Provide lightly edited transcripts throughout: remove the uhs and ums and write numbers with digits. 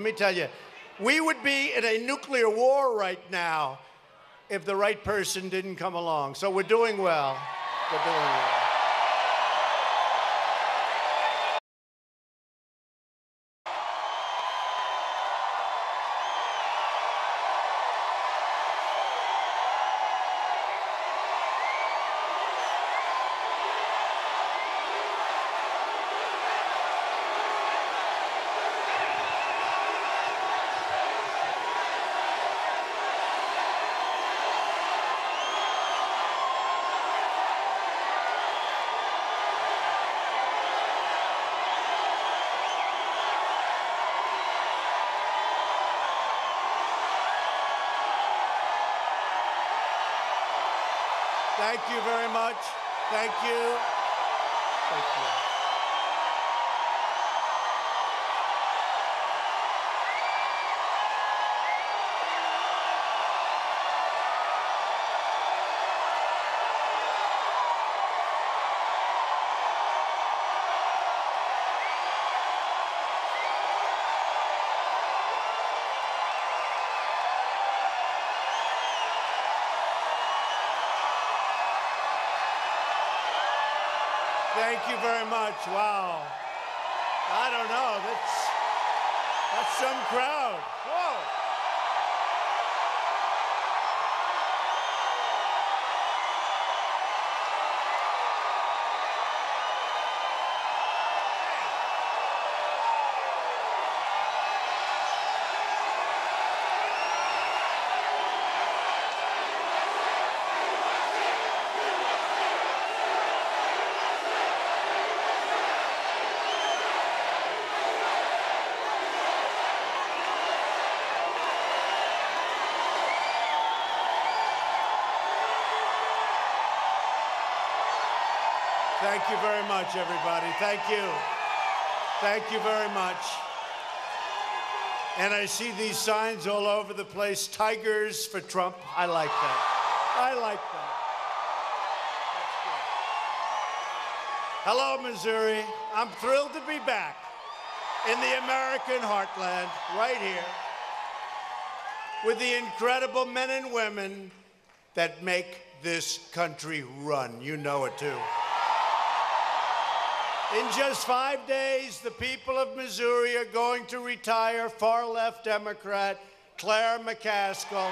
me tell you, we would be in a nuclear war right now if the right person didn't come along. So we're doing well. We're doing well. Thank you very much. Thank you. Thank you. Thank you very much. Wow. I don't know. That's some crowd. Whoa. Thank you very much, everybody. Thank you. Thank you very much. And I see these signs all over the place. Tigers for Trump. I like that. I like that. That's good. Hello, Missouri. I'm thrilled to be back in the American heartland, right here, with the incredible men and women that make this country run. You know it, too. In just 5 days, the people of Missouri are going to retire far-left Democrat Claire McCaskill.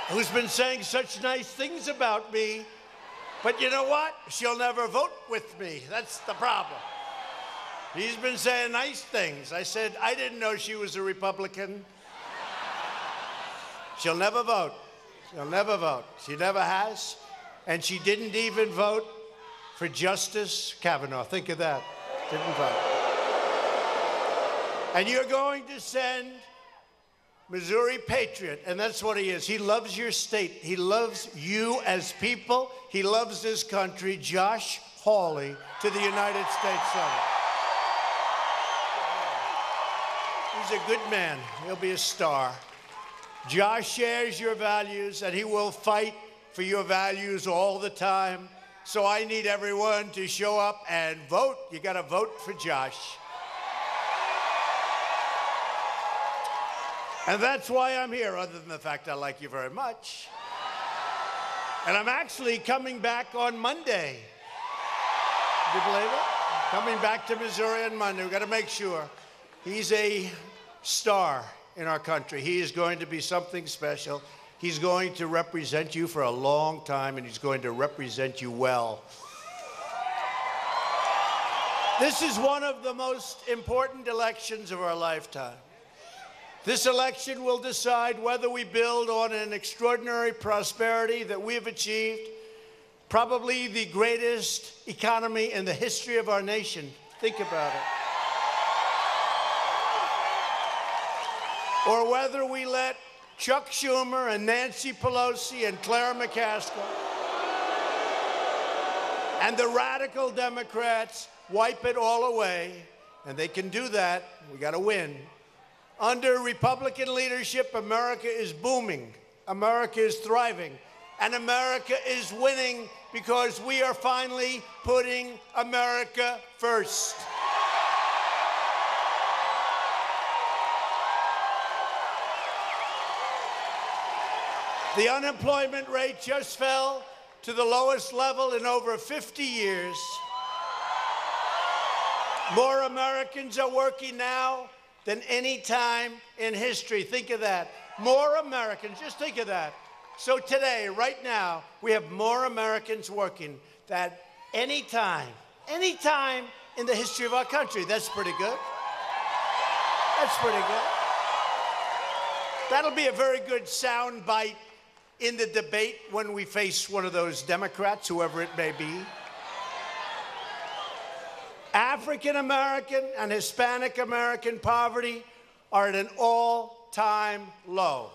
Who's been saying such nice things about me. But you know what? She'll never vote with me. That's the problem. He's been saying nice things. I said, I didn't know she was a Republican. She'll never vote. She'll never vote. She never has. And she didn't even vote for Justice Kavanaugh. Think of that. Didn't vote. And you're going to send Missouri patriot, and that's what he is. He loves your state. He loves you as people. He loves this country. Josh Hawley to the United States Senate. He's a good man. He'll be a star. Josh shares your values, and he will fight for your values all the time. So I need everyone to show up and vote. You got to vote for Josh. And that's why I'm here, other than the fact I like you very much. And I'm actually coming back on Monday. Do you believe it? Coming back to Missouri on Monday. We've got to make sure. He's a star in our country. He is going to be something special. He's going to represent you for a long time, and he's going to represent you well. This is one of the most important elections of our lifetime. This election will decide whether we build on an extraordinary prosperity that we have achieved, probably the greatest economy in the history of our nation. Think about it. Or whether we let Chuck Schumer and Nancy Pelosi and Claire McCaskill and the radical Democrats wipe it all away, and they can do that. We got to win. Under Republican leadership, America is booming. America is thriving. And America is winning because we are finally putting America first. The unemployment rate just fell to the lowest level in over 50 years. More Americans are working now than any time in history. Think of that. More Americans, just think of that. So today, right now, we have more Americans working than any time in the history of our country. That's pretty good. That's pretty good. That'll be a very good sound bite in the debate when we face one of those Democrats, whoever it may be. African American and Hispanic American poverty are at an all-time low.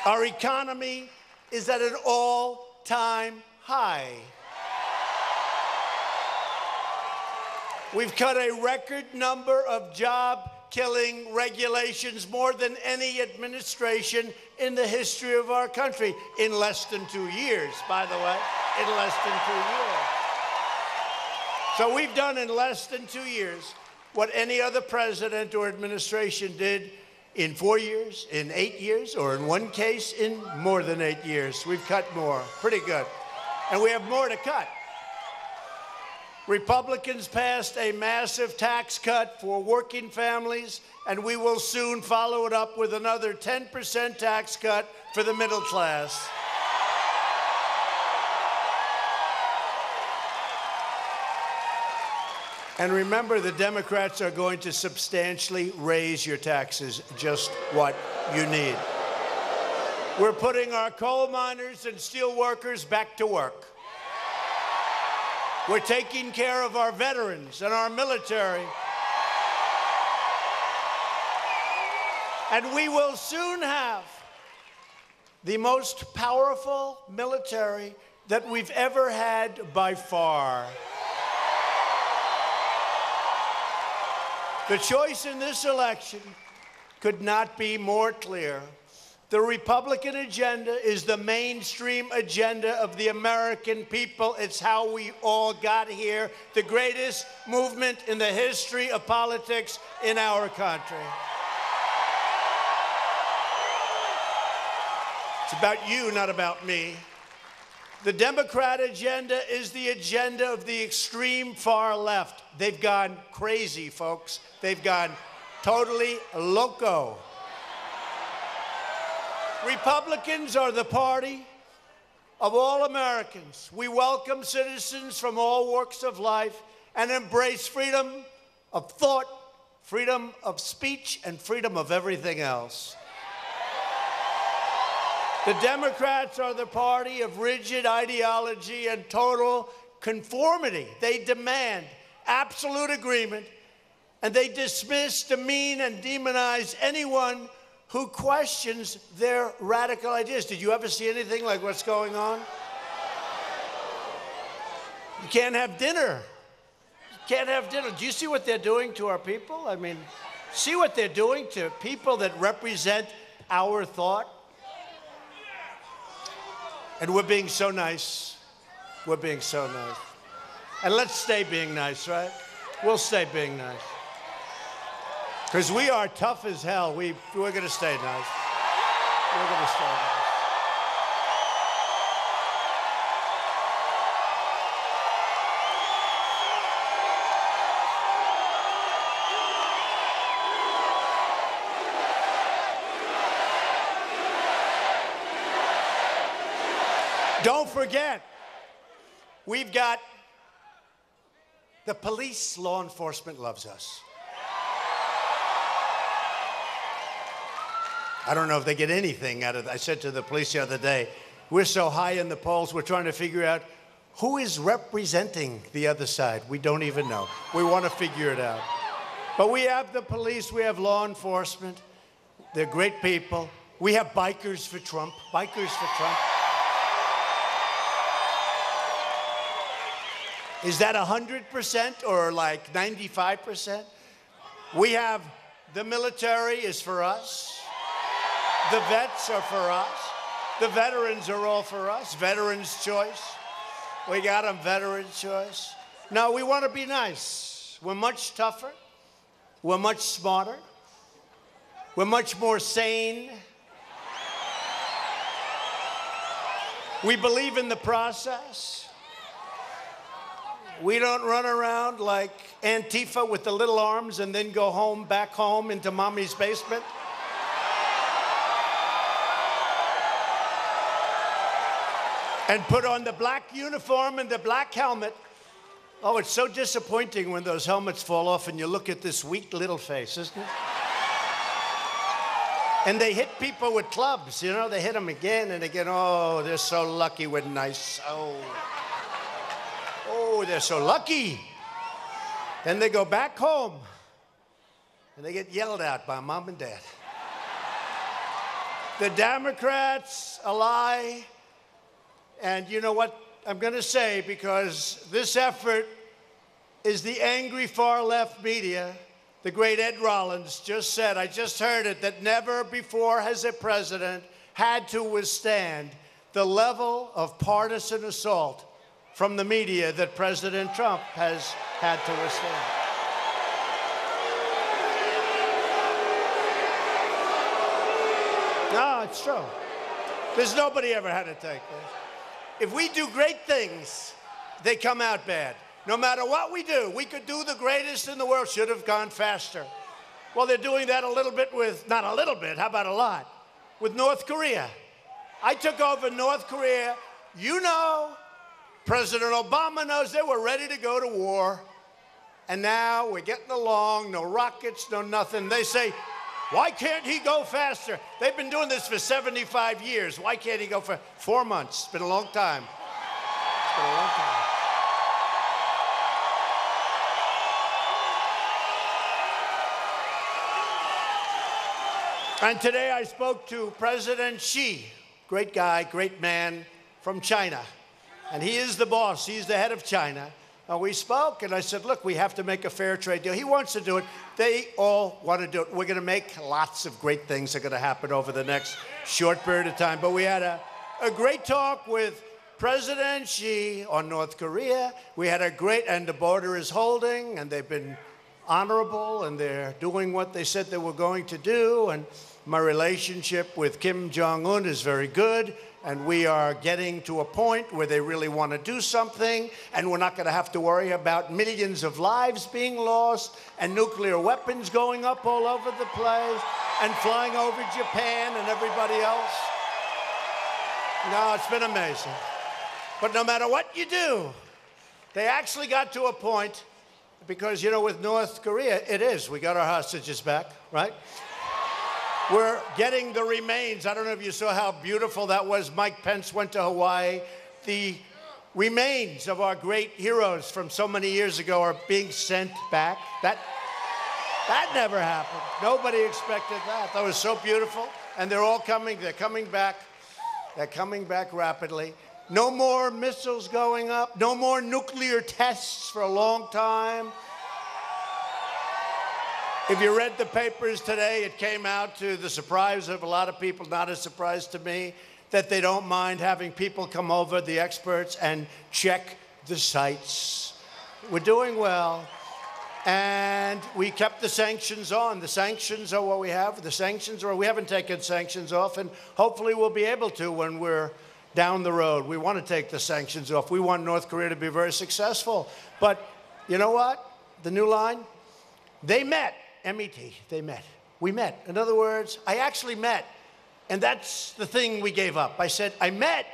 Our economy is at an all-time high. We've cut a record number of job-killing regulations, more than any administration in the history of our country, in less than 2 years, by the way, in less than 2 years. So we've done in less than 2 years what any other president or administration did in 4 years, in 8 years, or in one case, in more than 8 years. We've cut more. Pretty good. And we have more to cut. Republicans passed a massive tax cut for working families, and we will soon follow it up with another 10% tax cut for the middle class. And remember, the Democrats are going to substantially raise your taxes, just what you need. We're putting our coal miners and steel workers back to work. We're taking care of our veterans and our military. And we will soon have the most powerful military that we've ever had by far. The choice in this election could not be more clear. The Republican agenda is the mainstream agenda of the American people. It's how we all got here, the greatest movement in the history of politics in our country. It's about you, not about me. The Democrat agenda is the agenda of the extreme far left. They've gone crazy, folks. They've gone totally loco. Republicans are the party of all Americans. We welcome citizens from all walks of life and embrace freedom of thought, freedom of speech, and freedom of everything else. The Democrats are the party of rigid ideology and total conformity. They demand absolute agreement, and they dismiss, demean, and demonize anyone who questions their radical ideas. Did you ever see anything like what's going on? You can't have dinner. You can't have dinner. Do you see what they're doing to our people? I mean, see what they're doing to people that represent our thought? And we're being so nice. We're being so nice. And let's stay being nice, right? We'll stay being nice. Because we are tough as hell. We're going to stay nice. We're going to stay nice. Don't forget, we've got the police, law enforcement loves us. I don't know if they get anything out of it. I said to the police the other day, we're so high in the polls, we're trying to figure out who is representing the other side. We don't even know. We want to figure it out. But we have the police, we have law enforcement. They're great people. We have bikers for Trump. Bikers for Trump. Is that 100% or like 95%? We have The military is for us. The vets are for us. The veterans are all for us. Veterans' choice. We got them, veterans' choice. No, we want to be nice. We're much tougher. We're much smarter. We're much more sane. We believe in the process. We don't run around like Antifa with the little arms and then go home, back home into mommy's basement. And put on the black uniform and the black helmet. Oh, it's so disappointing when those helmets fall off and you look at this weak little face, isn't it? And they hit people with clubs, you know, they hit them again and again. Oh, they're so lucky we're nice. Oh, they're so lucky. Then they go back home and they get yelled at by mom and dad. The Democrats, a lie. And you know what I'm going to say, because this effort is the angry far-left media. The great Ed Rollins just said, I just heard it, that never before has a president had to withstand the level of partisan assault from the media that President Trump has had to withstand. No, it's true. There's nobody ever had to take this. If we do great things, they come out bad. No matter what we do, we could do the greatest in the world. Should have gone faster. Well, they're doing that a little bit with, not a little bit, how about a lot? With North Korea. I took over North Korea. You know, President Obama knows they were ready to go to war. And now we're getting along, no rockets, no nothing. They say, why can't he go faster? They've been doing this for 75 years. Why can't he go for 4 months? It's been a long time. It's been a long time. And today I spoke to President Xi, great guy, great man from China. And he is the boss. He's the head of China. We spoke, and I said, look, we have to make a fair trade deal. He wants to do it. They all want to do it. We're going to make lots of great things that are going to happen over the next short period of time. But we had a great talk with President Xi on North Korea. We had a great, and the border is holding, and they've been honorable, and they're doing what they said they were going to do. And my relationship with Kim Jong-un is very good. And we are getting to a point where they really want to do something, and we're not going to have to worry about millions of lives being lost and nuclear weapons going up all over the place and flying over Japan and everybody else. No, it's been amazing. But no matter what you do, they actually got to a point, because, you know, with North Korea, it is. We got our hostages back, right? We're getting the remains. I don't know if you saw how beautiful that was. Mike Pence went to Hawaii. The remains of our great heroes from so many years ago are being sent back. That never happened. Nobody expected that. That was so beautiful. And they're all coming. They're coming back. They're coming back rapidly. No more missiles going up. No more nuclear tests for a long time. If you read the papers today, it came out, to the surprise of a lot of people, not a surprise to me, that they don't mind having people come over, the experts, and check the sites. We're doing well. And we kept the sanctions on. The sanctions are what we have. The sanctions are, we haven't taken sanctions off, and hopefully we'll be able to when we're down the road. We want to take the sanctions off. We want North Korea to be very successful. But you know what? The new line? They met. M-E-T, they met. We met. In other words, I actually met. And that's the thing we gave up. I said, I met.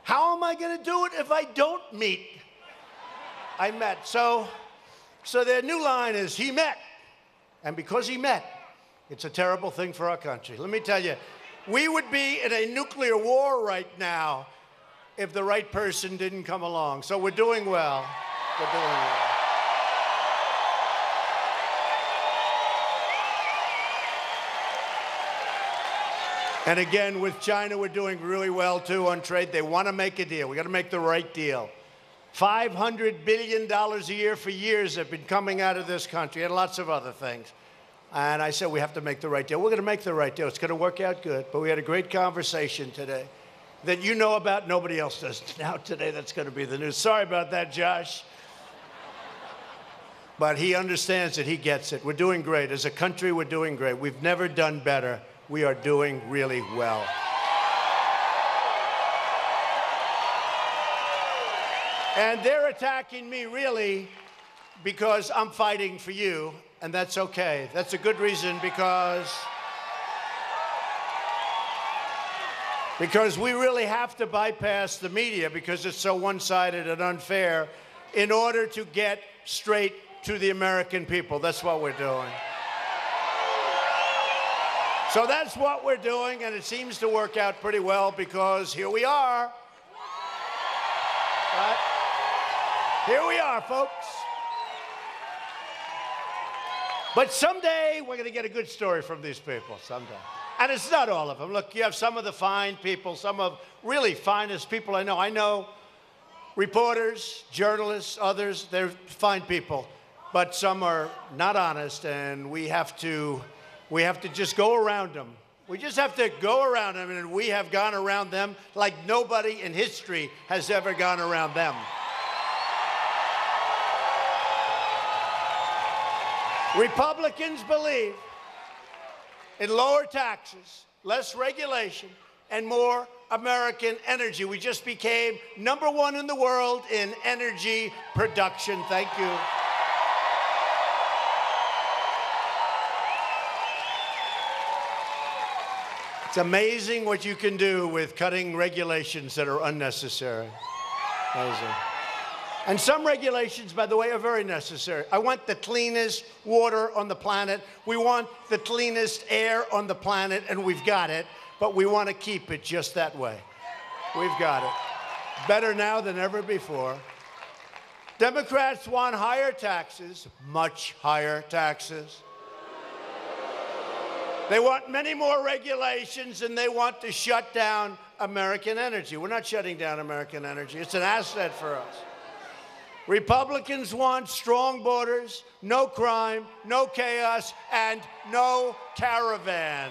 How am I going to do it if I don't meet? I met. So their new line is, he met. And because he met, it's a terrible thing for our country. Let me tell you, we would be in a nuclear war right now if the right person didn't come along. So we're doing well. We're doing well. And again, with China, we're doing really well, too, on trade. They want to make a deal. We got to make the right deal. $500 billion a year for years have been coming out of this country, and lots of other things. And I said, we have to make the right deal. We're going to make the right deal. It's going to work out good. But we had a great conversation today that you know about, nobody else does. Now today, that's going to be the news. Sorry about that, Josh. But he understands it. He gets it. We're doing great. As a country, we're doing great. We've never done better. We are doing really well. And they're attacking me, really, because I'm fighting for you, and that's okay. That's a good reason, because we really have to bypass the media because it's so one-sided and unfair in order to get straight to the American people. That's what we're doing. So that's what we're doing, and it seems to work out pretty well because here we are. Right? Here we are, folks. But someday we're going to get a good story from these people, someday. And it's not all of them. Look, you have some of the fine people, some of really finest people I know. I know reporters, journalists, others, they're fine people. But some are not honest, and we have to just go around them. We just have to go around them, and we have gone around them like nobody in history has ever gone around them. Republicans believe in lower taxes, less regulation, and more American energy. We just became #1 in the world in energy production. Thank you. It's amazing what you can do with cutting regulations that are unnecessary. Amazing. And some regulations, by the way, are very necessary. I want the cleanest water on the planet. We want the cleanest air on the planet, and we've got it, but we want to keep it just that way. We've got it. Better now than ever before. Democrats want higher taxes, much higher taxes. They want many more regulations, and they want to shut down American energy. We're not shutting down American energy. It's an asset for us. Republicans want strong borders, no crime, no chaos, and no caravans.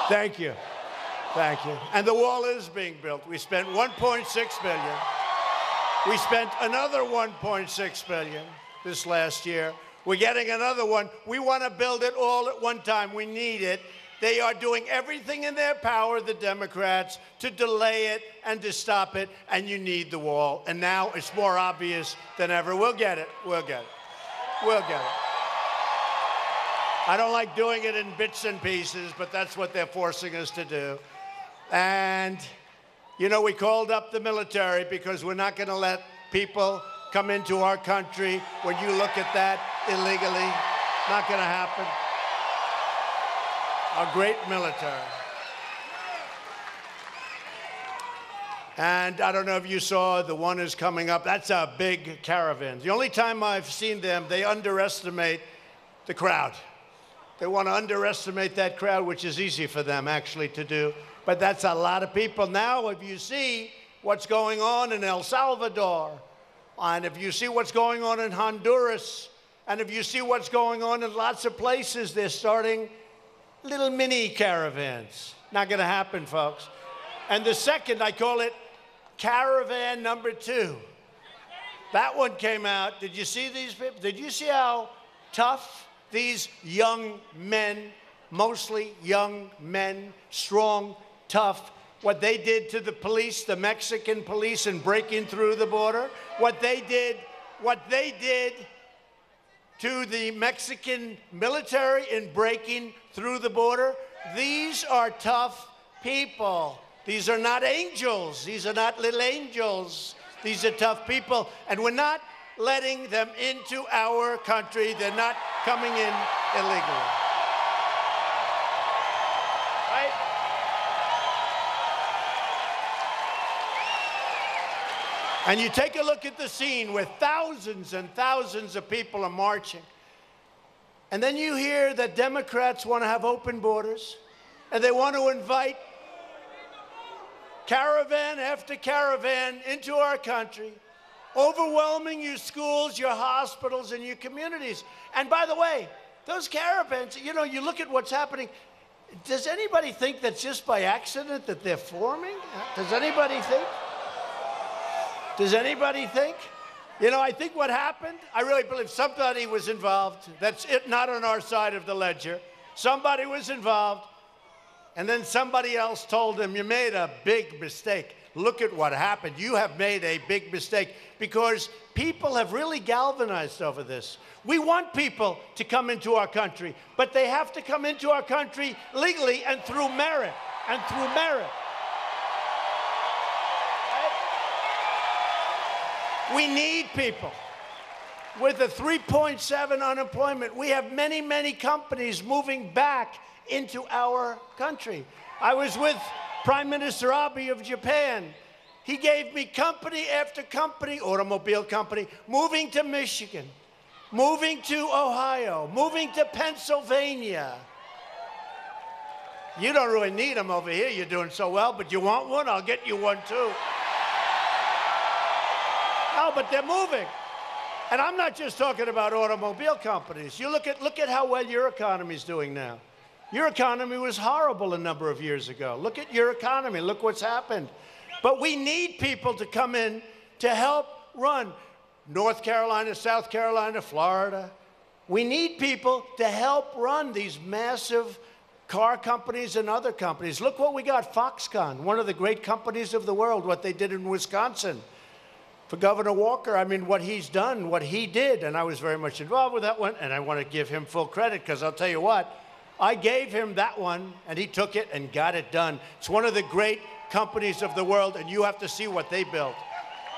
Thank you. Thank you. And the wall is being built. We spent $1.6 billion. We spent another $1.6 billion this last year. We're getting another one. We want to build it all at one time. We need it. They are doing everything in their power, the Democrats, to delay it and to stop it, and you need the wall. And now it's more obvious than ever. We'll get it. We'll get it. We'll get it. I don't like doing it in bits and pieces, but that's what they're forcing us to do. And, you know, we called up the military because we're not going to let people come into our country when you look at that illegally. Not going to happen. Our great military. And I don't know if you saw, the one is coming up. That's a big caravan. The only time I've seen them, they underestimate the crowd. They want to underestimate that crowd, which is easy for them, actually, to do. But that's a lot of people. Now, if you see what's going on in El Salvador, and if you see what's going on in Honduras, and if you see what's going on in lots of places, they're starting little mini caravans. Not going to happen, folks. And the second, I call it caravan #2. That one came out. Did you see these people? Did you see how tough these young men, mostly young men, strong, tough, what they did to the police, the Mexican police, in breaking through the border, what they did to the Mexican military in breaking through the border. These are tough people. These are not angels. These are not little angels. These are tough people. And we're not letting them into our country. They're not coming in illegally. Right? And you take a look at the scene where thousands and thousands of people are marching. And then you hear that Democrats want to have open borders, and they want to invite caravan after caravan into our country, overwhelming your schools, your hospitals, and your communities. And by the way, those caravans, you know, you look at what's happening. Does anybody think that's just by accident that they're forming? Does anybody think? Does anybody think? You know, I think what happened, I really believe somebody was involved. That's it, not on our side of the ledger. Somebody was involved, and then somebody else told them, you made a big mistake. Look at what happened. You have made a big mistake, because people have really galvanized over this. We want people to come into our country, but they have to come into our country legally and through merit, and through merit. We need people. With a 3.7 unemployment, we have many, many companies moving back into our country. I was with Prime Minister Abe of Japan. He gave me company after company, automobile company, moving to Michigan, moving to Ohio, moving to Pennsylvania. You don't really need them over here. You're doing so well, but you want one? I'll get you one too. No, but they're moving. And I'm not just talking about automobile companies. You look at how well your economy's doing now. Your economy was horrible a number of years ago. Look at your economy. Look what's happened. But we need people to come in to help run North Carolina, South Carolina, Florida. We need people to help run these massive car companies and other companies. Look what we got, Foxconn, one of the great companies of the world, what they did in Wisconsin. For Governor Walker, I mean, what he's done, what he did, and I was very much involved with that one, and I want to give him full credit, because I'll tell you what, I gave him that one, and he took it and got it done. It's one of the great companies of the world, and you have to see what they built.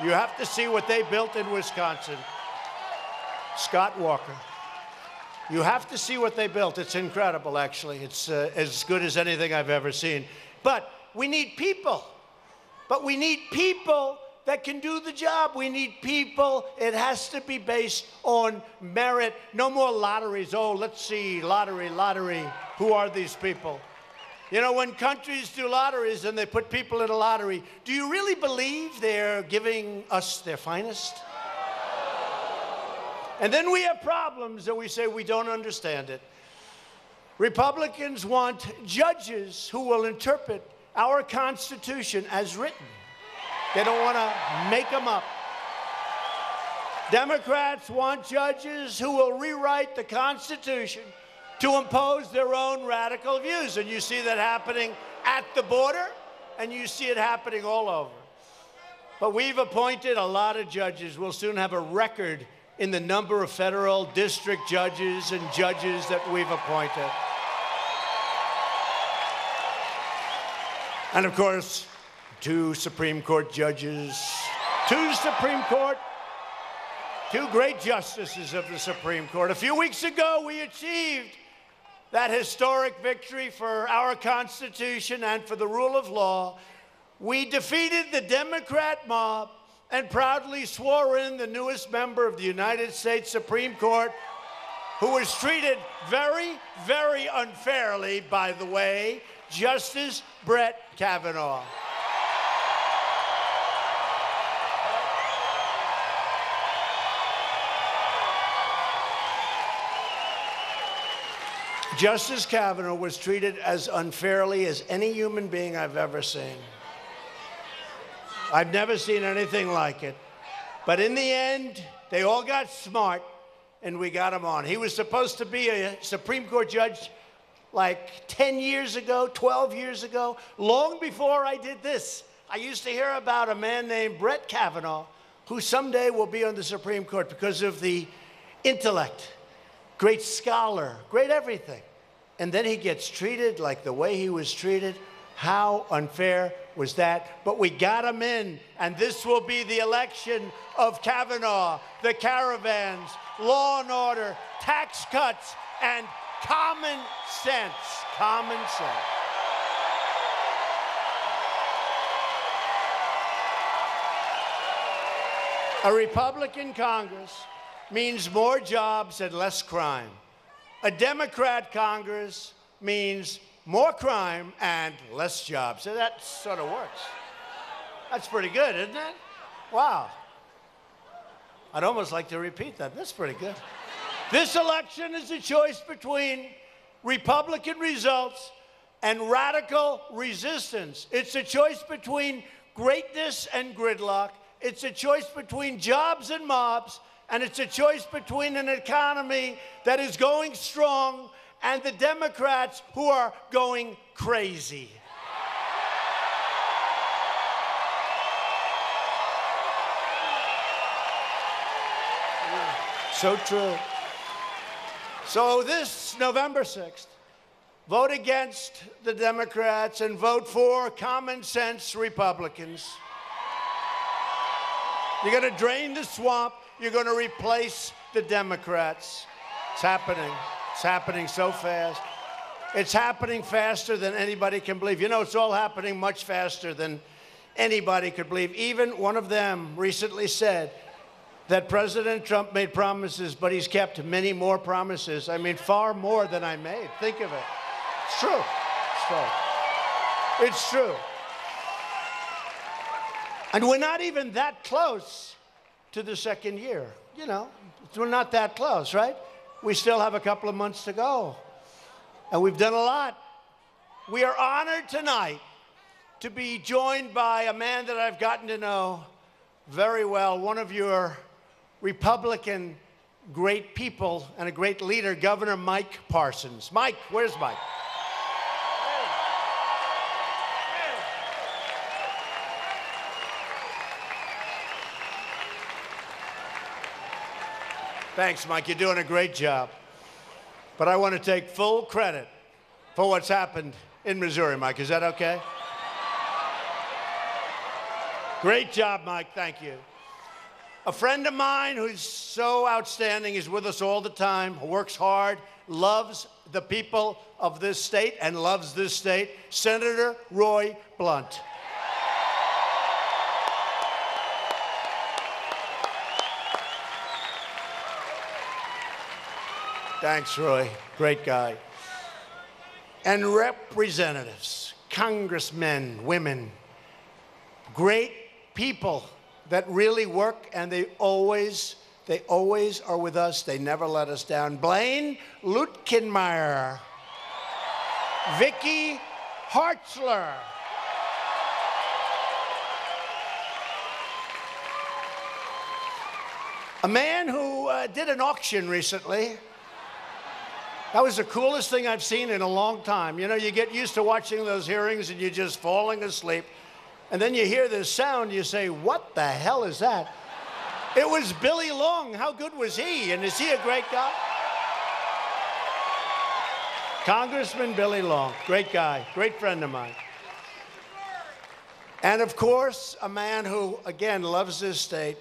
You have to see what they built in Wisconsin. Scott Walker. You have to see what they built. It's incredible, actually. It's as good as anything I've ever seen. But we need people. But we need people that can do the job. We need people. It has to be based on merit. No more lotteries. Oh, let's see, lottery, lottery. Who are these people? You know, when countries do lotteries and they put people in a lottery, do you really believe they're giving us their finest? And then we have problems and we say we don't understand it. Republicans want judges who will interpret our Constitution as written. They don't want to make them up. Democrats want judges who will rewrite the Constitution to impose their own radical views. And you see that happening at the border, and you see it happening all over. But we've appointed a lot of judges. We'll soon have a record in the number of federal district judges and judges that we've appointed. And of course, 2 Supreme Court judges, 2 great justices of the Supreme Court. A few weeks ago, we achieved that historic victory for our Constitution and for the rule of law. We defeated the Democrat mob and proudly swore in the newest member of the United States Supreme Court, who was treated very, very unfairly, by the way, Justice Brett Kavanaugh. Justice Kavanaugh was treated as unfairly as any human being I've ever seen. I've never seen anything like it. But in the end, they all got smart, and we got him on. He was supposed to be a Supreme Court judge like 10 years ago, 12 years ago, long before I did this. I used to hear about a man named Brett Kavanaugh, who someday will be on the Supreme Court because of the intellect, great scholar, great everything. And then he gets treated like the way he was treated. How unfair was that? But we got them in, and this will be the election of Kavanaugh, the caravans, law and order, tax cuts, and common sense. Common sense. A Republican Congress means more jobs and less crime. A Democrat Congress means more crime and less jobs. So that sort of works. That's pretty good, isn't it? Wow. I'd almost like to repeat that. That's pretty good. This election is a choice between Republican results and radical resistance. It's a choice between greatness and gridlock. It's a choice between jobs and mobs. And it's a choice between an economy that is going strong and the Democrats who are going crazy. So true. So this November 6th, vote against the Democrats and vote for common sense Republicans. You're going to drain the swamp. You're going to replace the Democrats. It's happening. It's happening so fast. It's happening faster than anybody can believe. You know, it's all happening much faster than anybody could believe. Even one of them recently said that President Trump made promises, but he's kept many more promises. I mean, far more than I made. Think of it. It's true. It's true. It's true. And we're not even that close to the second year. You know, we're not that close, right? We still have a couple of months to go. And we've done a lot. We are honored tonight to be joined by a man that I've gotten to know very well, one of your Republican great people and a great leader, Governor Mike Parsons. Mike, where's Mike? Thanks, Mike. You're doing a great job. But I want to take full credit for what's happened in Missouri, Mike. Is that okay? Great job, Mike. Thank you. A friend of mine who's so outstanding, is with us all the time, works hard, loves the people of this state and loves this state, Senator Roy Blunt. Thanks, Roy. Great guy. And representatives, congressmen, women, great people that really work, and they always are with us. They never let us down. Blaine Lutkenmeyer, Vicky Hartzler, a man who did an auction recently. That was the coolest thing I've seen in a long time. You know, you get used to watching those hearings and you're just falling asleep. And then you hear this sound, you say, what the hell is that? It was Billy Long. How good was he? And is he a great guy? Congressman Billy Long, great guy, great friend of mine. And of course, a man who, again, loves this state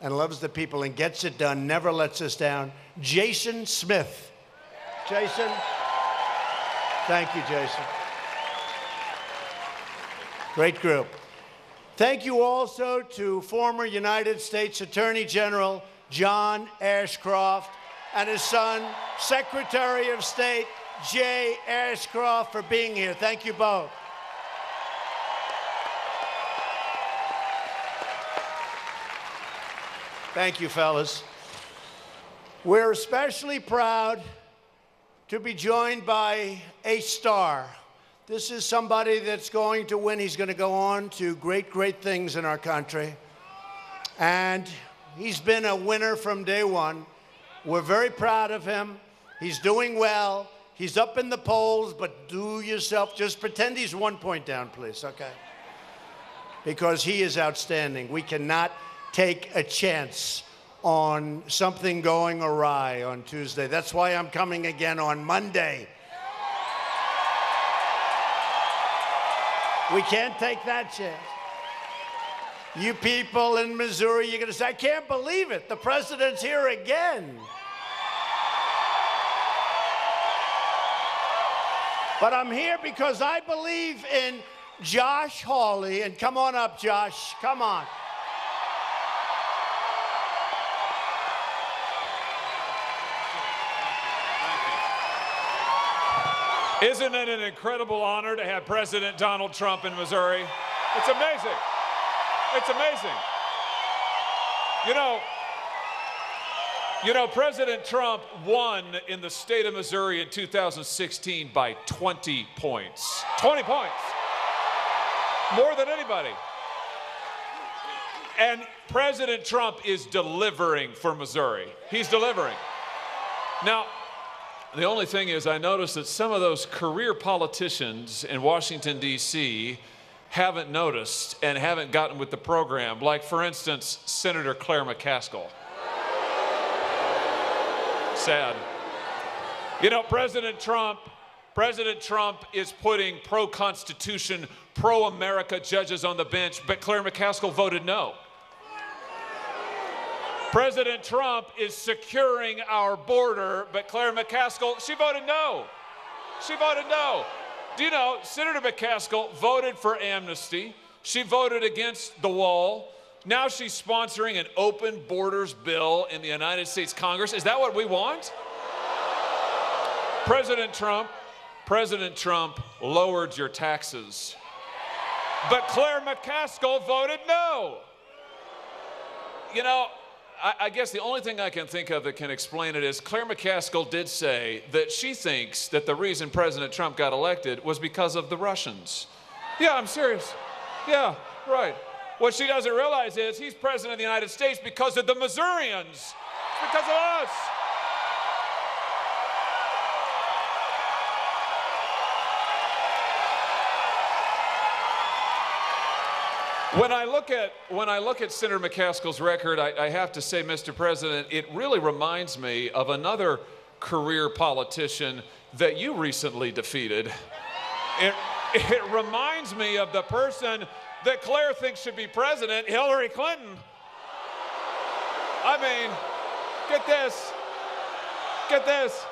and loves the people and gets it done, never lets us down, Jason Smith. Jason. Thank you, Jason. Great group. Thank you also to former United States Attorney General John Ashcroft and his son, Secretary of State Jay Ashcroft, for being here. Thank you both. Thank you, fellas. We're especially proud to be joined by a star. This is somebody that's going to win. He's going to go on to great, great things in our country. And he's been a winner from day one. We're very proud of him. He's doing well. He's up in the polls, but do yourself, just pretend he's 1 point down, please, okay? Because he is outstanding. We cannot take a chance on something going awry on Tuesday. That's why I'm coming again on Monday. We can't take that chance. You people in Missouri, you're going to say, I can't believe it. The president's here again. But I'm here because I believe in Josh Hawley. And come on up, Josh. Come on. Isn't it an incredible honor to have President Donald Trump in Missouri? It's amazing. It's amazing. You know, President Trump won in the state of Missouri in 2016 by 20 points. 20 points. More than anybody. And President Trump is delivering for Missouri. He's delivering. Now, the only thing is, I noticed that some of those career politicians in Washington, D.C. haven't noticed and haven't gotten with the program. Like, for instance, Senator Claire McCaskill. Sad. You know, President Trump is putting pro-Constitution, pro-America judges on the bench, but Claire McCaskill voted no. President Trump is securing our border, but Claire McCaskill, she voted no. She voted no. Do you know, Senator McCaskill voted for amnesty. She voted against the wall. Now she's sponsoring an open borders bill in the United States Congress. Is that what we want? President Trump lowered your taxes. But Claire McCaskill voted no. You know, I guess the only thing I can think of that can explain it is Claire McCaskill did say that she thinks that the reason President Trump got elected was because of the Russians. Yeah, I'm serious. Yeah, right. What she doesn't realize is he's president of the United States because of the Missourians. It's because of us. When I look at Senator McCaskill's record, I have to say, Mr. President, it really reminds me of another career politician that you recently defeated. It reminds me of the person that Claire thinks should be president, Hillary Clinton. I mean, get this. Get this.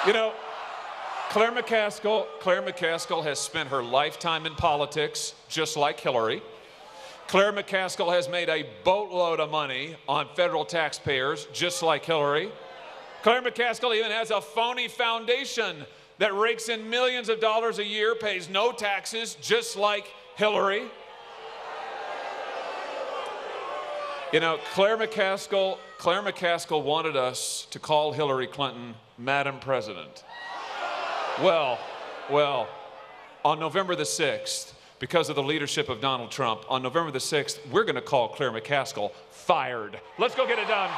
You know, Claire McCaskill has spent her lifetime in politics, just like Hillary. Claire McCaskill has made a boatload of money on federal taxpayers, just like Hillary. Claire McCaskill even has a phony foundation that rakes in millions of dollars a year, pays no taxes, just like Hillary. You know, Claire McCaskill wanted us to call Hillary Clinton Madam President. Well, on November the 6th, because of the leadership of Donald Trump, on November the 6th, we're going to call Claire McCaskill fired. Let's go get it done.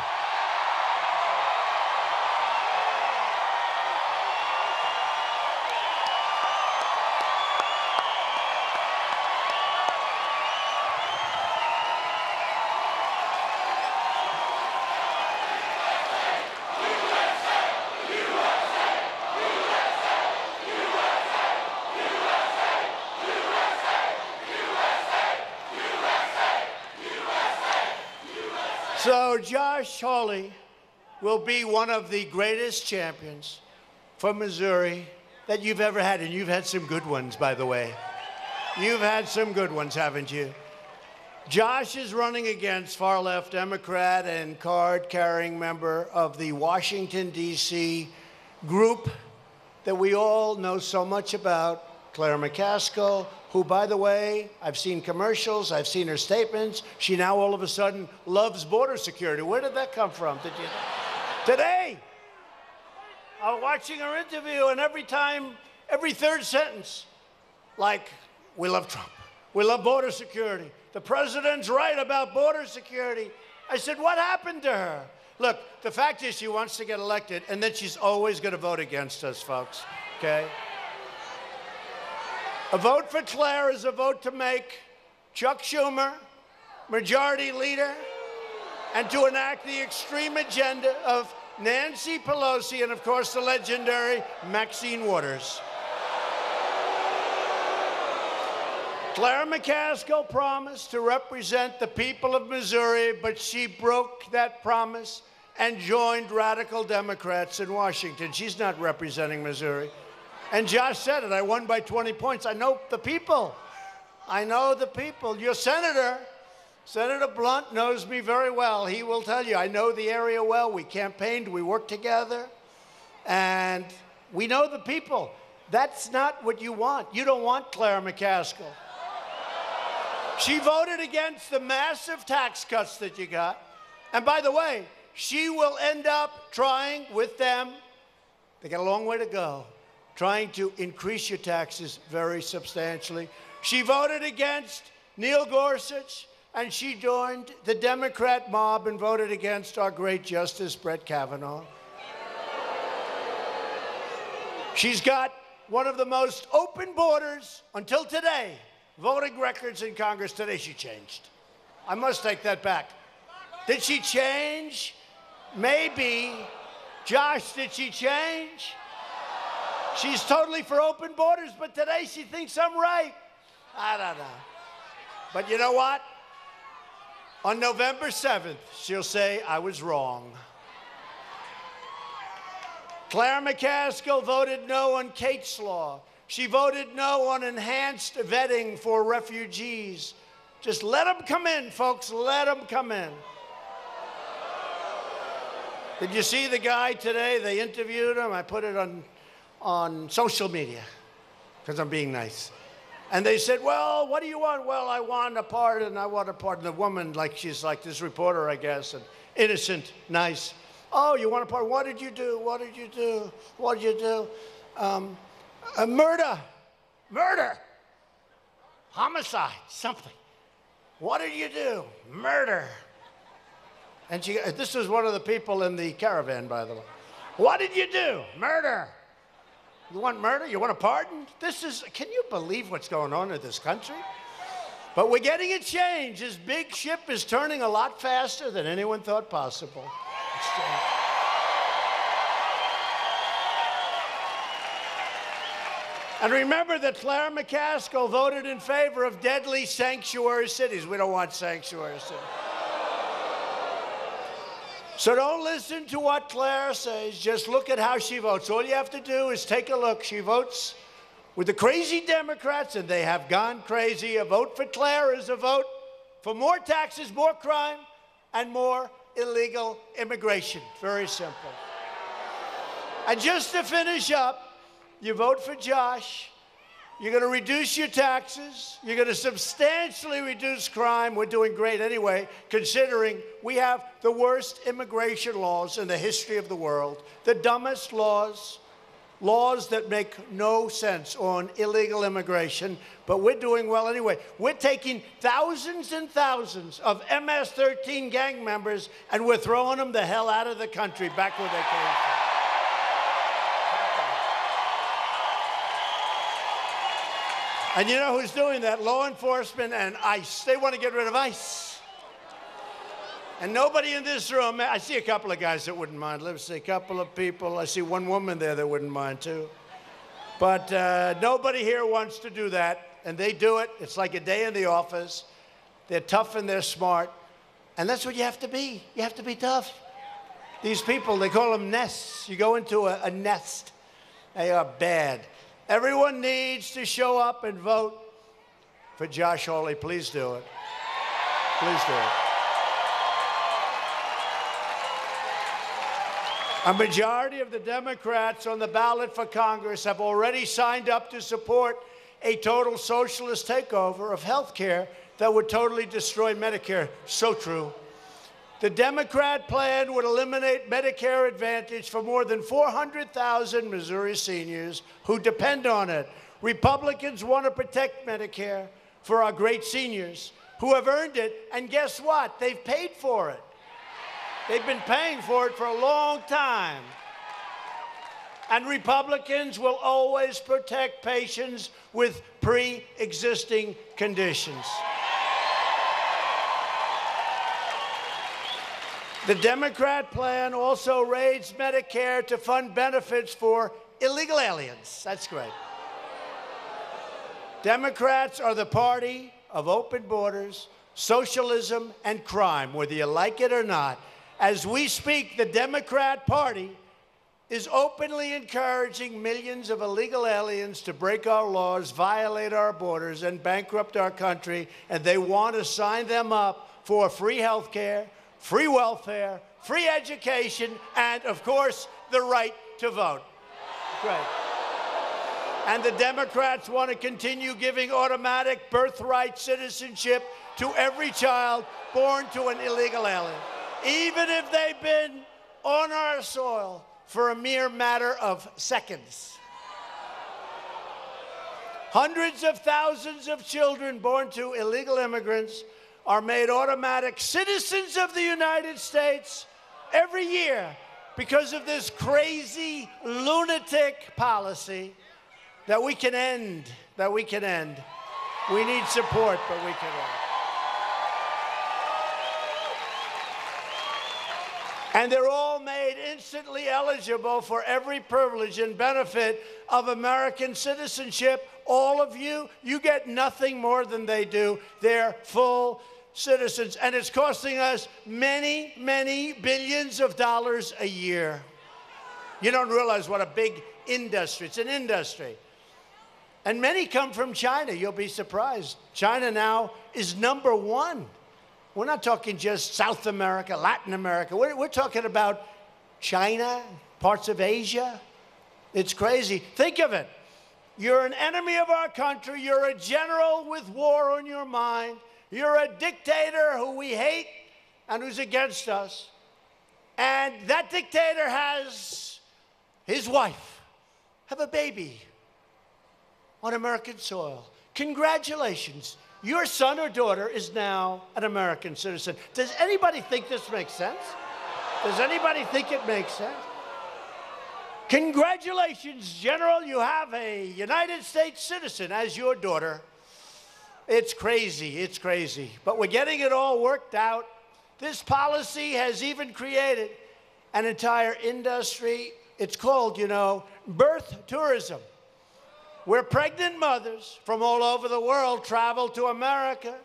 So Josh Hawley will be one of the greatest champions for Missouri that you've ever had, and you've had some good ones, by the way. You've had some good ones, haven't you? Josh is running against far-left Democrat and card-carrying member of the Washington, D.C. group that we all know so much about, Claire McCaskill, who, by the way, I've seen commercials, I've seen her statements. She now all of a sudden loves border security. Where did that come from? Did you? Today, I was watching her interview, and every third sentence, like, we love Trump. We love border security. The president's right about border security. I said, what happened to her? Look, the fact is she wants to get elected, and then she's always going to vote against us, folks, okay? A vote for Claire is a vote to make Chuck Schumer Majority Leader, and to enact the extreme agenda of Nancy Pelosi and, of course, the legendary Maxine Waters. Claire McCaskill promised to represent the people of Missouri, but she broke that promise and joined radical Democrats in Washington. She's not representing Missouri. And Josh said it, I won by 20 points. I know the people. I know the people. Your senator, Senator Blunt, knows me very well. He will tell you, I know the area well. We campaigned, we worked together, and we know the people. That's not what you want. You don't want Claire McCaskill. She voted against the massive tax cuts that you got. And by the way, she will end up trying with them, they got a long way to go, trying to increase your taxes very substantially. She voted against Neil Gorsuch, and she joined the Democrat mob and voted against our great Justice Brett Kavanaugh. She's got one of the most open borders until today. Voting records in Congress. Today she changed. I must take that back. Did she change? Maybe. Josh, did she change? She's totally for open borders, but today she thinks I'm right. I don't know. But you know what? On November 7th, she'll say I was wrong. Claire McCaskill voted no on Kate's Law. She voted no on enhanced vetting for refugees. Just let them come in, folks. Let them come in. Did you see the guy today? They interviewed him. I put it on social media because I'm being nice. And they said, well, what do you want? Well, I want a pardon. I want a pardon. The woman, like she's like this reporter, I guess, and innocent, nice. Oh, you want a pardon? What did you do? What did you do? What did you do? Murder, homicide, something. What did you do? Murder. And this was one of the people in the caravan, by the way. What did you do? Murder. You want murder? You want a pardon? Can you believe what's going on in this country? But we're getting a change. This big ship is turning a lot faster than anyone thought possible. And remember that Claire McCaskill voted in favor of deadly sanctuary cities. We don't want sanctuary cities. So don't listen to what Claire says. Just look at how she votes. All you have to do is take a look. She votes with the crazy Democrats, and they have gone crazy. A vote for Claire is a vote for more taxes, more crime, and more illegal immigration. Very simple. And just to finish up, you vote for Josh. You're going to reduce your taxes. You're going to substantially reduce crime. We're doing great anyway, considering we have the worst immigration laws in the history of the world, the dumbest laws that make no sense on illegal immigration, but we're doing well anyway. We're taking thousands and thousands of MS-13 gang members, and we're throwing them the hell out of the country, back where they came from. And you know who's doing that? Law enforcement and ICE. They want to get rid of ICE. And nobody in this room, I see a couple of guys that wouldn't mind. Let's see, a couple of people. I see one woman there that wouldn't mind too. But nobody here wants to do that. And they do it. It's like a day in the office. They're tough and they're smart. And that's what you have to be. You have to be tough. These people, they call them nests. You go into a nest. They are bad. Everyone needs to show up and vote for Josh Hawley. Please do it. Please do it. A majority of the Democrats on the ballot for Congress have already signed up to support a total socialist takeover of health care that would totally destroy Medicare. So true. The Democrat plan would eliminate Medicare Advantage for more than 400,000 Missouri seniors who depend on it. Republicans want to protect Medicare for our great seniors who have earned it, and guess what? They've paid for it. They've been paying for it for a long time. And Republicans will always protect patients with pre-existing conditions. The Democrat plan also raised Medicare to fund benefits for illegal aliens. That's great. Democrats are the party of open borders, socialism, and crime, whether you like it or not. As we speak, the Democrat Party is openly encouraging millions of illegal aliens to break our laws, violate our borders, and bankrupt our country, and they want to sign them up for free health care, free welfare, free education, and, of course, the right to vote. Great. And the Democrats want to continue giving automatic birthright citizenship to every child born to an illegal alien, even if they've been on our soil for a mere matter of seconds. Hundreds of thousands of children born to illegal immigrants are made automatic citizens of the United States every year because of this crazy, lunatic policy that we can end, We need support, but we can end. And they're all made instantly eligible for every privilege and benefit of American citizenship. All of you, you get nothing more than they do. They're full citizens, and it's costing us many, many billions of dollars a year. You don't realize what a big industry. It's an industry. And many come from China. You'll be surprised. China now is #1. We're not talking just South America, Latin America. We're talking about China, parts of Asia. It's crazy. Think of it. You're an enemy of our country. You're a general with war on your mind. You're a dictator who we hate and who's against us. And that dictator has his wife have a baby on American soil. Congratulations. Your son or daughter is now an American citizen. Does anybody think this makes sense? Does anybody think it makes sense? Congratulations, General. You have a United States citizen as your daughter. It's crazy. It's crazy. But we're getting it all worked out. This policy has even created an entire industry. It's called, birth tourism, where pregnant mothers from all over the world travel to America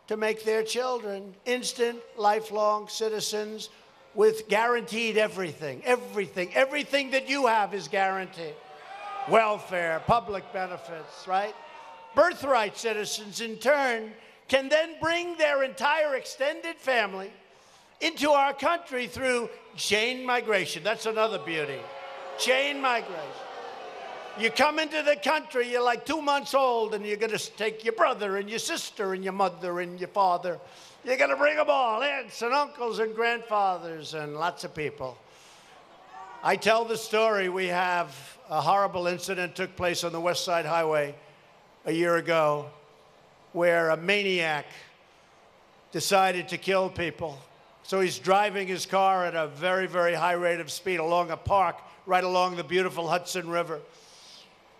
to make their children instant, lifelong citizens with guaranteed everything. Everything that you have is guaranteed. Welfare, public benefits, right? Birthright citizens, in turn, can then bring their entire extended family into our country through chain migration. That's another beauty. Chain migration. You come into the country, you're like 2 months old, and you're going to take your brother and your sister and your mother and your father. You're going to bring them all, aunts and uncles and grandfathers and lots of people. I tell the story. We have a horrible incident took place on the West Side Highway a year ago where a maniac decided to kill people. So he's driving his car at a very, very high rate of speed along a park right along the beautiful Hudson River.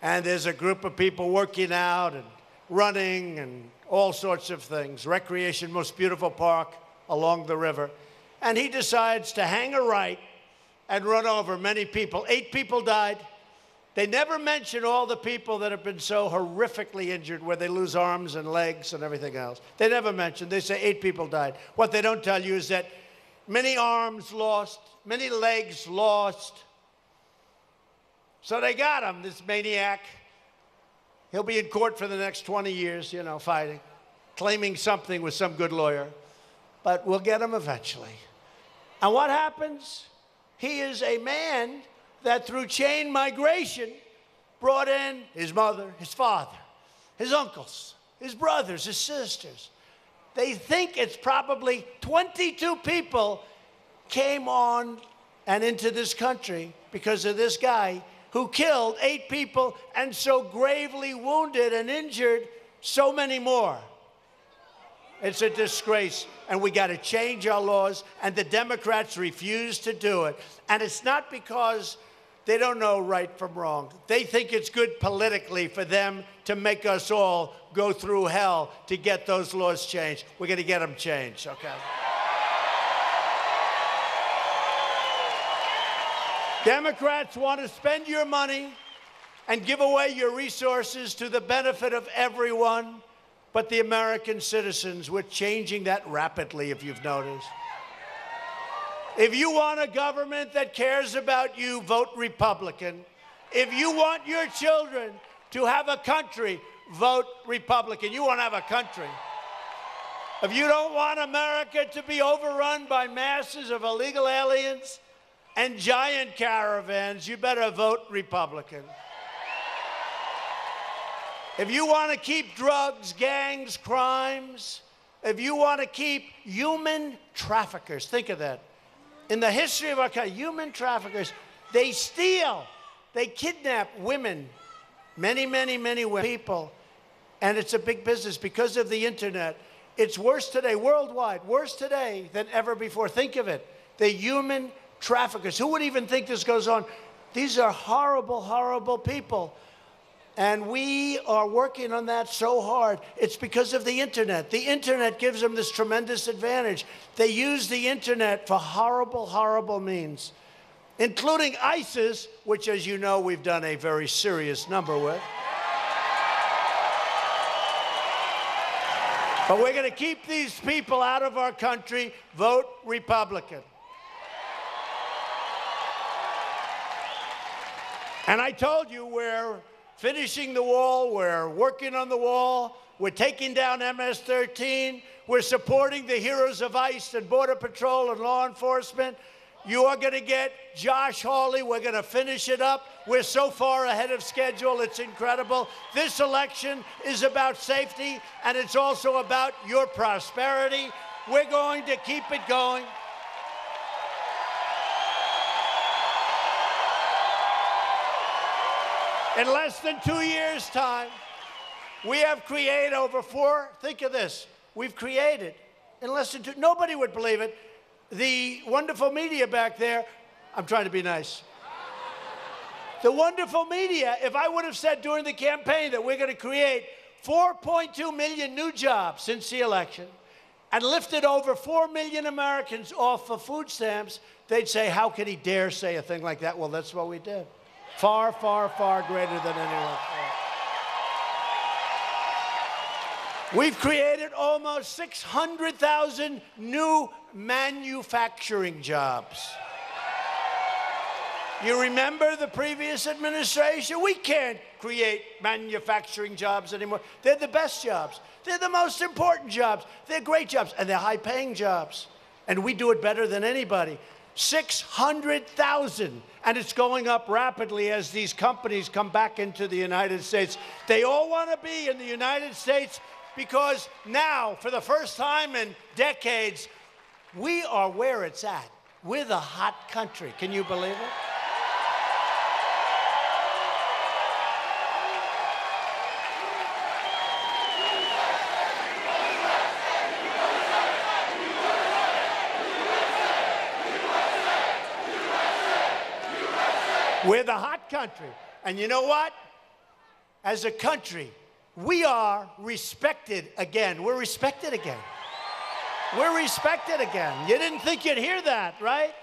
And there's a group of people working out and running and all sorts of things. Recreation, most beautiful park along the river. And he decides to hang a right and run over many people. 8 people died. They never mention all the people that have been so horrifically injured where they lose arms and legs and everything else. They never mention. They say 8 people died. What they don't tell you is that many arms lost, many legs lost. So they got him, this maniac. He'll be in court for the next 20 years, fighting, claiming something with some good lawyer. But we'll get him eventually. And what happens? He is a man that through chain migration brought in his mother, his father, his uncles, his brothers, his sisters. They think it's probably 22 people came on and into this country because of this guy who killed 8 people and so gravely wounded and injured so many more. It's a disgrace, and we got to change our laws, and the Democrats refuse to do it. And it's not because they don't know right from wrong. They think it's good politically for them to make us all go through hell to get those laws changed. We're going to get them changed, okay? Democrats want to spend your money and give away your resources to the benefit of everyone but the American citizens. We're changing that rapidly, if you've noticed. If you want a government that cares about you, vote Republican. If you want your children to have a country, vote Republican. You want to have a country. If you don't want America to be overrun by masses of illegal aliens and giant caravans, you better vote Republican. If you want to keep drugs, gangs, crimes, if you want to keep human traffickers, think of that. In the history of our country, human traffickers, they steal, they kidnap women, many people, and it's a big business because of the internet. It's worse today, worldwide, worse today than ever before. Think of it, the human traffickers. Who would even think this goes on? These are horrible, horrible people. And we are working on that so hard. It's because of the internet. The internet gives them this tremendous advantage. They use the internet for horrible, horrible means, including ISIS, which, as you know, we've done a very serious number with. But we're going to keep these people out of our country. Vote Republican. And I told you we're finishing the wall, we're working on the wall, we're taking down MS-13, we're supporting the heroes of ICE and Border Patrol and law enforcement. You are going to get Josh Hawley. We're going to finish it up. We're so far ahead of schedule, it's incredible. This election is about safety, and it's also about your prosperity. We're going to keep it going. In less than 2 years' time, we have created think of this, we've created, in less than nobody would believe it, the wonderful media back there, I'm trying to be nice. The wonderful media, if I would have said during the campaign that we're going to create 4.2 million new jobs since the election and lifted over 4 million Americans off of food stamps, they'd say, how could he dare say a thing like that? Well, that's what we did. Far, far, far greater than anyone thought. We've created almost 600,000 new manufacturing jobs. You remember the previous administration? We can't create manufacturing jobs anymore. They're the best jobs. They're the most important jobs. They're great jobs, and they're high-paying jobs. And we do it better than anybody. 600,000, and it's going up rapidly as these companies come back into the United States. They all want to be in the United States because now, for the first time in decades, we are where it's at. We're the hot country. Can you believe it? We're the hot country. And you know what? As a country, we are respected again. We're respected again. We're respected again. You didn't think you'd hear that, right?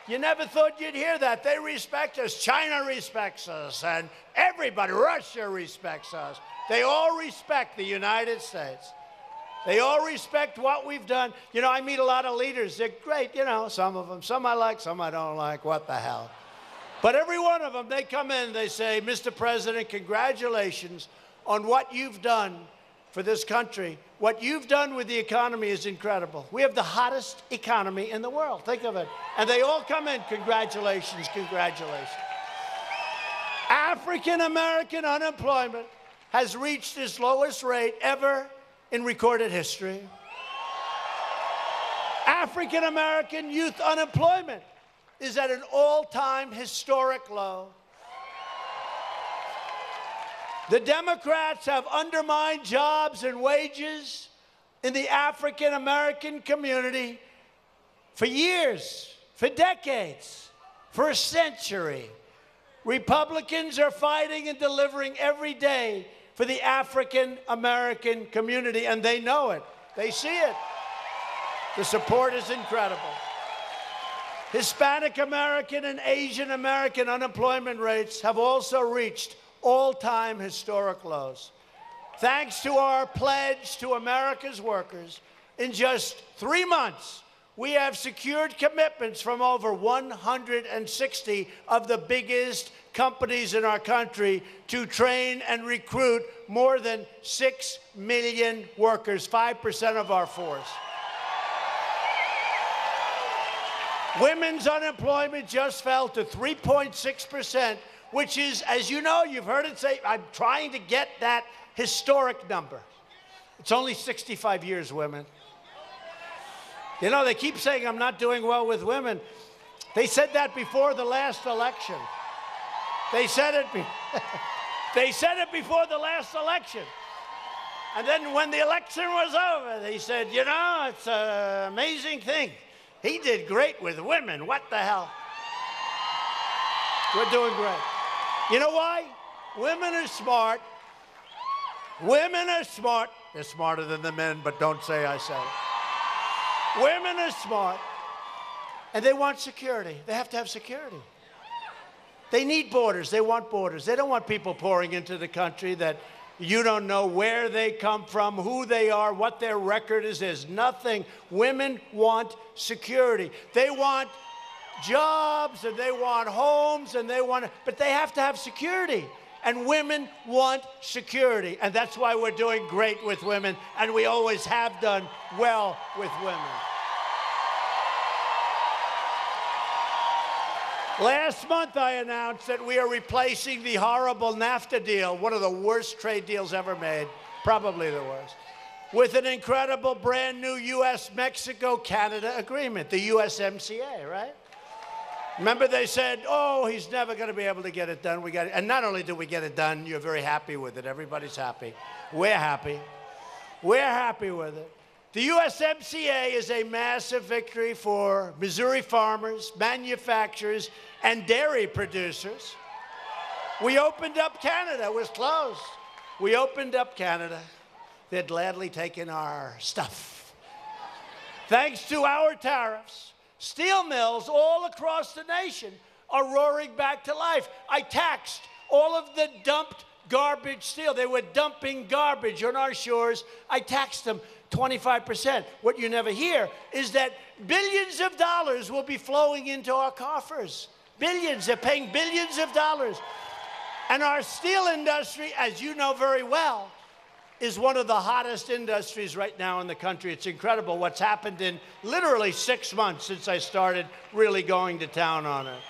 You never thought you'd hear that. They respect us. China respects us. And everybody, Russia respects us. They all respect the United States. They all respect what we've done. You know, I meet a lot of leaders. They're great, you know, some of them. Some I like, some I don't like. What the hell? But every one of them, they come in, they say, Mr. President, congratulations on what you've done for this country. What you've done with the economy is incredible. We have the hottest economy in the world. Think of it. And they all come in, congratulations, congratulations. African-American unemployment has reached its lowest rate ever in recorded history. African-American youth unemployment is at an all-time historic low. The Democrats have undermined jobs and wages in the African-American community for years, for decades, for a century. Republicans are fighting and delivering every day for the African-American community, and they know it. They see it. The support is incredible. Hispanic American and Asian American unemployment rates have also reached all-time historic lows. Thanks to our pledge to America's workers, in just 3 months, we have secured commitments from over 160 of the biggest companies in our country to train and recruit more than 6 million workers, 5% of our force. Women's unemployment just fell to 3.6%, which is, as you know, you've heard it say, I'm trying to get that historic number. It's only 65 years, women. You know, they keep saying I'm not doing well with women. They said that before the last election. They said it before the last election. And then when the election was over, they said, you know, it's an amazing thing. He did great with women. What the hell? We're doing great. You know why? Women are smart. Women are smart. They're smarter than the men, but don't say I said it. Women are smart, and they want security. They have to have security. They need borders. They want borders. They don't want people pouring into the country that you don't know where they come from, who they are, what their record is. There's nothing. Women want security. They want jobs, and they want homes, and but they have to have security. And women want security. And that's why we're doing great with women, and we always have done well with women. Last month, I announced that we are replacing the horrible NAFTA deal, one of the worst trade deals ever made, probably the worst, with an incredible brand new U.S.-Mexico-Canada agreement, the USMCA, right? Remember they said, oh, he's never going to be able to get it done. We got it. And not only did we get it done, you're very happy with it. Everybody's happy. We're happy. We're happy with it. The USMCA is a massive victory for Missouri farmers, manufacturers, and dairy producers. We opened up Canada. It was closed. We opened up Canada. They'd gladly taken our stuff. Thanks to our tariffs, steel mills all across the nation are roaring back to life. I taxed all of the dumped garbage steel. They were dumping garbage on our shores. I taxed them 25%. What you never hear is that billions of dollars will be flowing into our coffers. Billions. They're paying billions of dollars. And our steel industry, as you know very well, is one of the hottest industries right now in the country. It's incredible what's happened in literally 6 months since I started really going to town on it.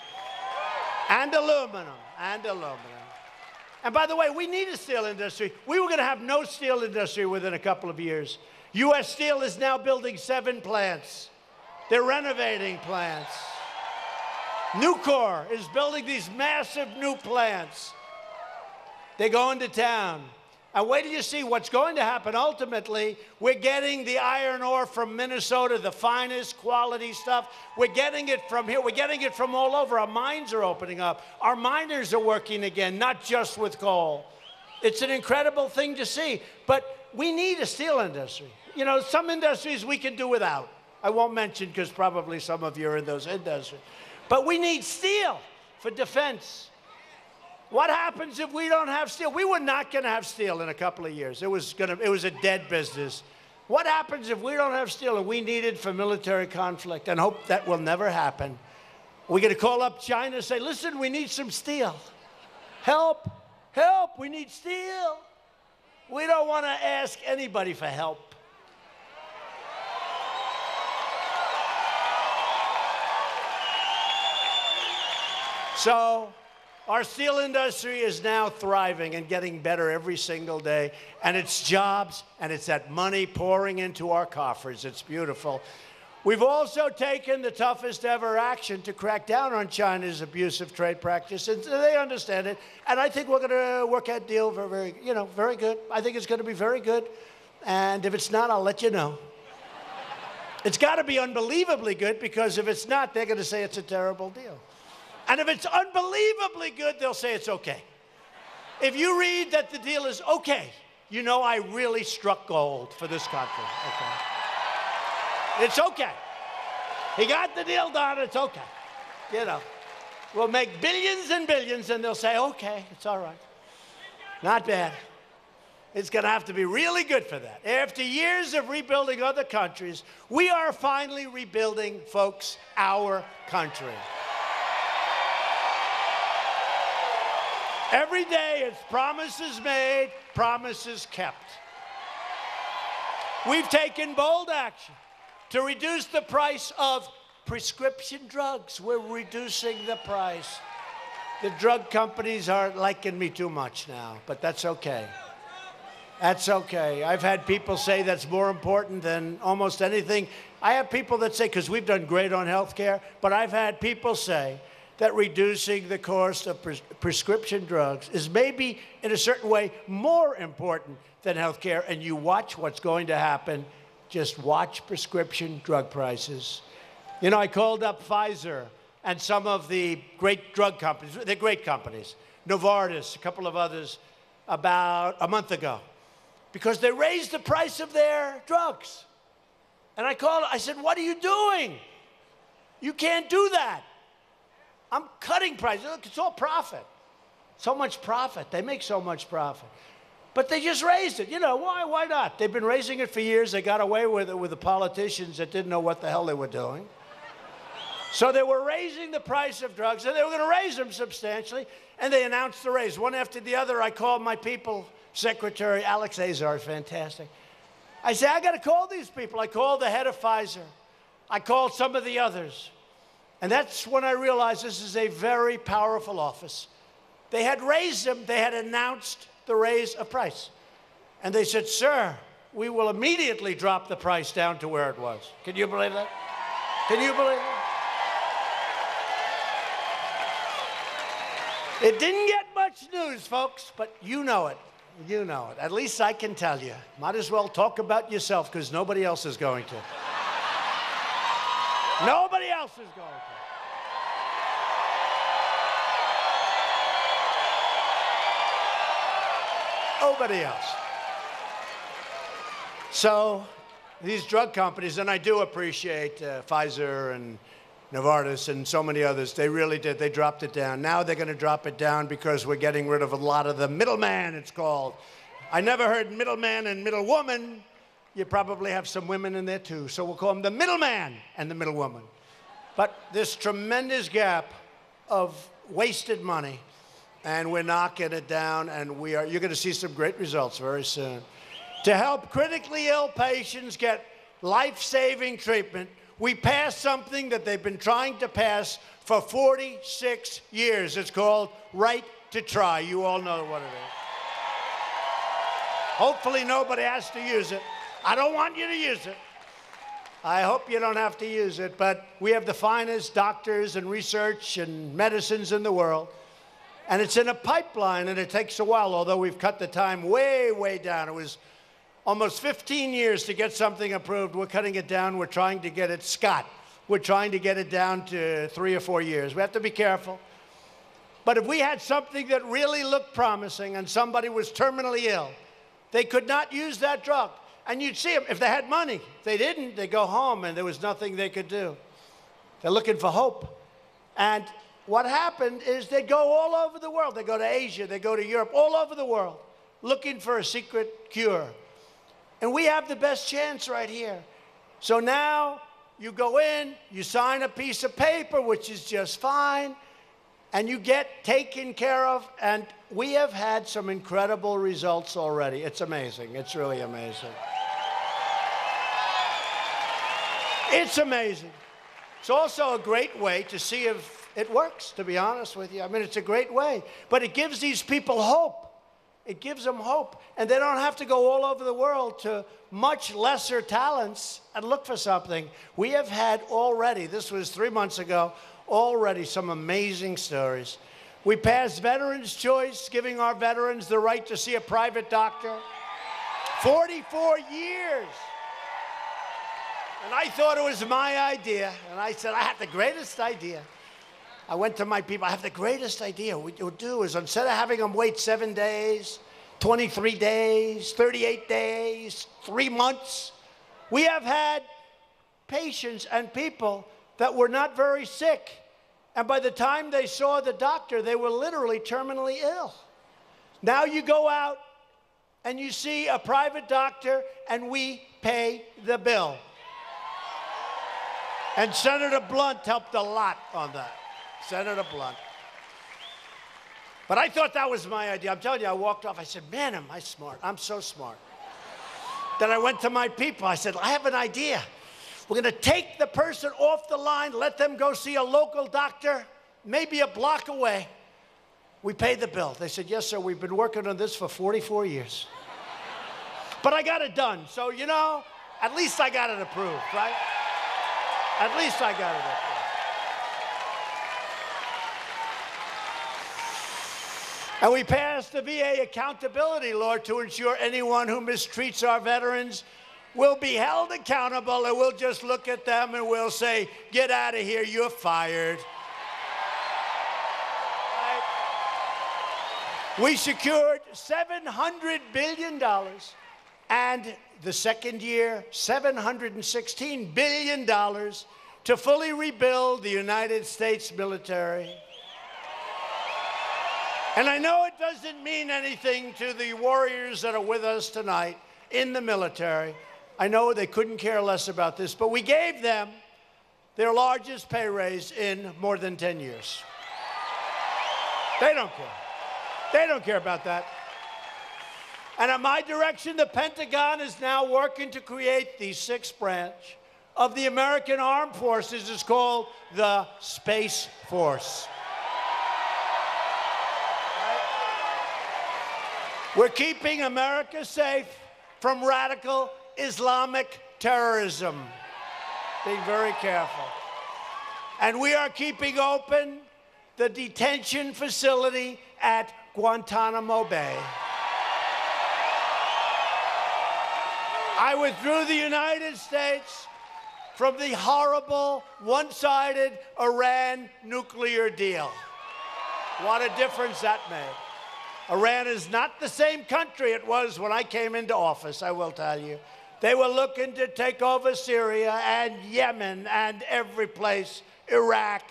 And aluminum. And aluminum. And by the way, we need a steel industry. We were going to have no steel industry within a couple of years. U.S. Steel is now building 7 plants. They're renovating plants. Nucor is building these massive new plants. They're going to town. And wait till you see what's going to happen ultimately. We're getting the iron ore from Minnesota, the finest quality stuff. We're getting it from here. We're getting it from all over. Our mines are opening up. Our miners are working again, not just with coal. It's an incredible thing to see. But we need a steel industry. You know, some industries we can do without. I won't mention because probably some of you are in those industries. But we need steel for defense. What happens if we don't have steel? We were not going to have steel in a couple of years. It was a dead business. What happens if we don't have steel and we need it for military conflict and hope that will never happen? We're going to call up China and say, listen, we need some steel. Help, help, we need steel. We don't want to ask anybody for help. So our steel industry is now thriving and getting better every single day. And it's jobs, and it's that money pouring into our coffers. It's beautiful. We've also taken the toughest ever action to crack down on China's abusive trade practices. And they understand it. And I think we're going to work that deal very good. I think it's going to be very good. And if it's not, I'll let you know. It's got to be unbelievably good, because if it's not, they're going to say it's a terrible deal. And if it's unbelievably good, they'll say it's okay. If you read that the deal is okay, you know I really struck gold for this country. Okay. It's okay. He got the deal done. It's okay. You know, we'll make billions and billions, and they'll say, okay, it's all right. Not bad. It's going to have to be really good for that. After years of rebuilding other countries, we are finally rebuilding, folks, our country. Every day it's promises made, promises kept. We've taken bold action to reduce the price of prescription drugs. We're reducing the price. The drug companies are liking me too much now, but that's okay. That's okay. I've had people say that's more important than almost anything. I have people that say, because we've done great on health care, but I've had people say that reducing the cost of prescription drugs is maybe, in a certain way, more important than health care. And you watch what's going to happen. Just watch prescription drug prices. You know, I called up Pfizer and some of the great drug companies. They're great companies. Novartis, a couple of others, about a month ago, because they raised the price of their drugs. And I called, I said, what are you doing? You can't do that. I'm cutting prices. Look, it's all profit. So much profit. They make so much profit. But they just raised it. You know, why not? They've been raising it for years. They got away with it with the politicians that didn't know what the hell they were doing. So they were raising the price of drugs, and they were going to raise them substantially, and they announced the raise. One after the other, I called my people, Secretary Alex Azar, fantastic. I said, I got to call these people. I called the head of Pfizer. I called some of the others. And that's when I realized this is a very powerful office. They had raised them. They had announced the raise of price. And they said, sir, we will immediately drop the price down to where it was. Can you believe that? Can you believe that? It didn't get much news, folks, but you know it. You know it. At least I can tell you. Might as well talk about yourself, because nobody else is going to. Nobody else is going to. Nobody else. So these drug companies, and I do appreciate Pfizer and Novartis and so many others, they really did. They dropped it down. Now they're going to drop it down because we're getting rid of a lot of the middleman, it's called. I never heard middleman and middlewoman. You probably have some women in there too. So we'll call them the middleman and the middlewoman. But this tremendous gap of wasted money, and we're knocking it down, and you're going to see some great results very soon. To help critically ill patients get life-saving treatment, we passed something that they've been trying to pass for 46 years. It's called Right to Try. You all know what it is. Hopefully nobody has to use it. I don't want you to use it. I hope you don't have to use it, but we have the finest doctors and research and medicines in the world. And it's in a pipeline, and it takes a while, although we've cut the time way, way down. It was almost 15 years to get something approved. We're cutting it down. We're trying to get it, Scott, we're trying to get it down to 3 or 4 years. We have to be careful. But if we had something that really looked promising and somebody was terminally ill, they could not use that drug. And you'd see them if they had money. If they didn't, they go home, and there was nothing they could do. They're looking for hope. And what happened is they go all over the world. They go to Asia, they go to Europe, all over the world, looking for a secret cure. And we have the best chance right here. So now you go in, you sign a piece of paper, which is just fine, and you get taken care of. And we have had some incredible results already. It's amazing. It's really amazing. It's amazing. It's also a great way to see if it works, to be honest with you. I mean, it's a great way. But it gives these people hope. It gives them hope. And they don't have to go all over the world to much lesser talents and look for something. We have had already, this was 3 months ago, already some amazing stories. We passed Veterans' Choice, giving our veterans the right to see a private doctor. 44 years. And I thought it was my idea. And I said, I have the greatest idea. I went to my people, I have the greatest idea. What we'll do is, instead of having them wait 7 days, 23 days, 38 days, 3 months, we have had patients and people that were not very sick. And by the time they saw the doctor, they were literally terminally ill. Now you go out and you see a private doctor and we pay the bill. And Senator Blunt helped a lot on that. Senator Blunt. But I thought that was my idea. I'm telling you, I walked off. I said, man, am I smart. I'm so smart. Then I went to my people. I said, I have an idea. We're going to take the person off the line, let them go see a local doctor, maybe a block away. We paid the bill. They said, yes, sir, we've been working on this for 44 years. But I got it done. So, you know, at least I got it approved, right? At least I got it approved. And we passed the VA accountability law to ensure anyone who mistreats our veterans will be held accountable, and we'll just look at them and we'll say, get out of here, you're fired. Right? We secured $700 billion, and the second year, $716 billion to fully rebuild the United States military. And I know it doesn't mean anything to the warriors that are with us tonight in the military. I know they couldn't care less about this, but we gave them their largest pay raise in more than 10 years. They don't care. They don't care about that. And at my direction, the Pentagon is now working to create the sixth branch of the American Armed Forces. It's called the Space Force. We're keeping America safe from radical Islamic terrorism. Being very careful. And we are keeping open the detention facility at Guantanamo Bay. I withdrew the United States from the horrible, one-sided Iran nuclear deal. What a difference that made. Iran is not the same country it was when I came into office, I will tell you. They were looking to take over Syria and Yemen and every place, Iraq.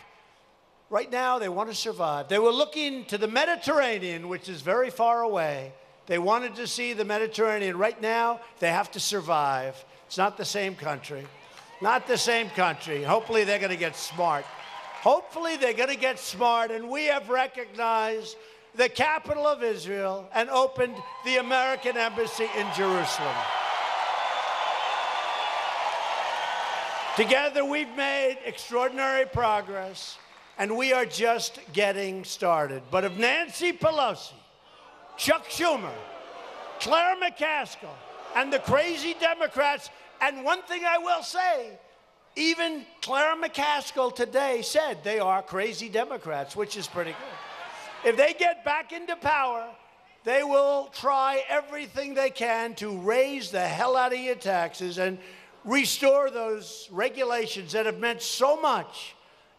Right now, they want to survive. They were looking to the Mediterranean, which is very far away. They wanted to see the Mediterranean. Right now, they have to survive. It's not the same country. Not the same country. Hopefully, they're going to get smart. Hopefully, they're going to get smart, and we have recognized the capital of Israel and opened the American embassy in Jerusalem. Together, we've made extraordinary progress, and we are just getting started. But if Nancy Pelosi, Chuck Schumer, Claire McCaskill, and the crazy Democrats, and one thing I will say, even Claire McCaskill today said they are crazy Democrats, which is pretty good. If they get back into power, they will try everything they can to raise the hell out of your taxes and restore those regulations that have meant so much.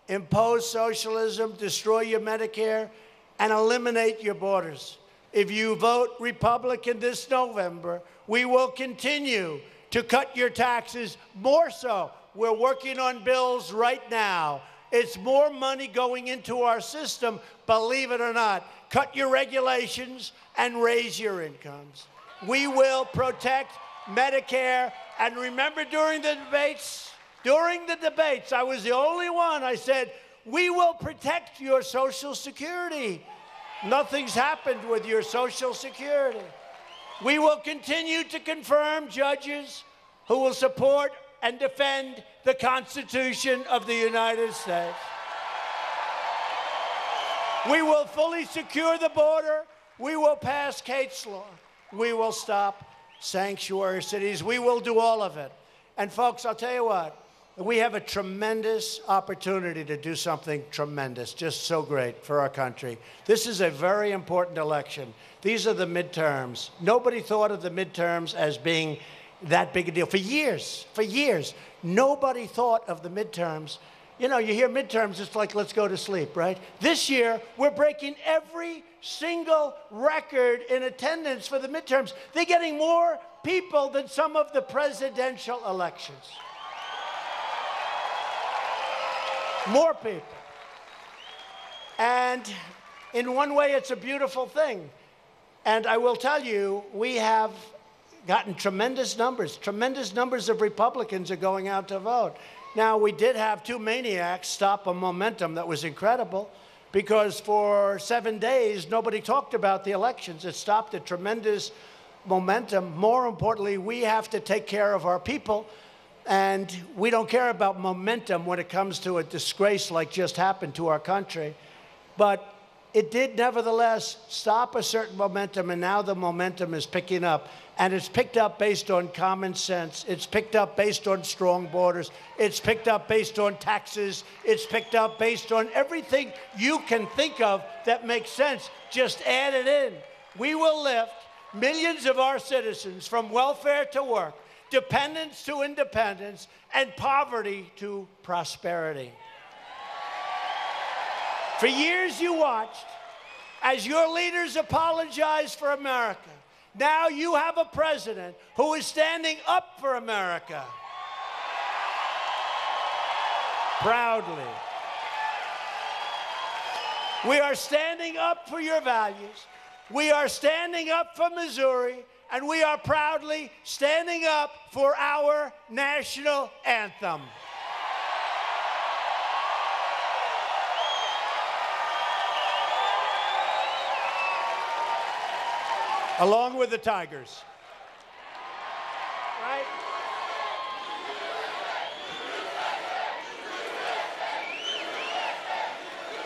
Impose socialism, destroy your Medicare, and eliminate your borders. If you vote Republican this November, we will continue to cut your taxes more so. We're working on bills right now. It's more money going into our system, believe it or not. Cut your regulations and raise your incomes. We will protect Medicare. And remember during the debates, I was the only one. I said, we will protect your Social Security. Nothing's happened with your Social Security. We will continue to confirm judges who will support and defend the Constitution of the United States. We will fully secure the border. We will pass Kate's Law. We will stop sanctuary cities. We will do all of it. And folks, I'll tell you what, we have a tremendous opportunity to do something tremendous, just so great for our country. This is a very important election. These are the midterms. Nobody thought of the midterms as being that big a deal. For years, nobody thought of the midterms. You know, you hear midterms, it's like, let's go to sleep, right? This year, we're breaking every single record in attendance for the midterms. They're getting more people than some of the presidential elections. More people. And in one way, it's a beautiful thing. And I will tell you, we have gotten tremendous numbers. Tremendous numbers of Republicans are going out to vote. Now, we did have two maniacs stop a momentum that was incredible, because for 7 days, nobody talked about the elections. It stopped a tremendous momentum. More importantly, we have to take care of our people, and we don't care about momentum when it comes to a disgrace like just happened to our country. But it did nevertheless stop a certain momentum, and now the momentum is picking up. And it's picked up based on common sense. It's picked up based on strong borders. It's picked up based on taxes. It's picked up based on everything you can think of that makes sense. Just add it in. We will lift millions of our citizens from welfare to work, dependence to independence, and poverty to prosperity. For years you watched as your leaders apologized for America. Now you have a president who is standing up for America. Proudly. We are standing up for your values. We are standing up for Missouri, and we are proudly standing up for our national anthem. Along with the Tigers. Right?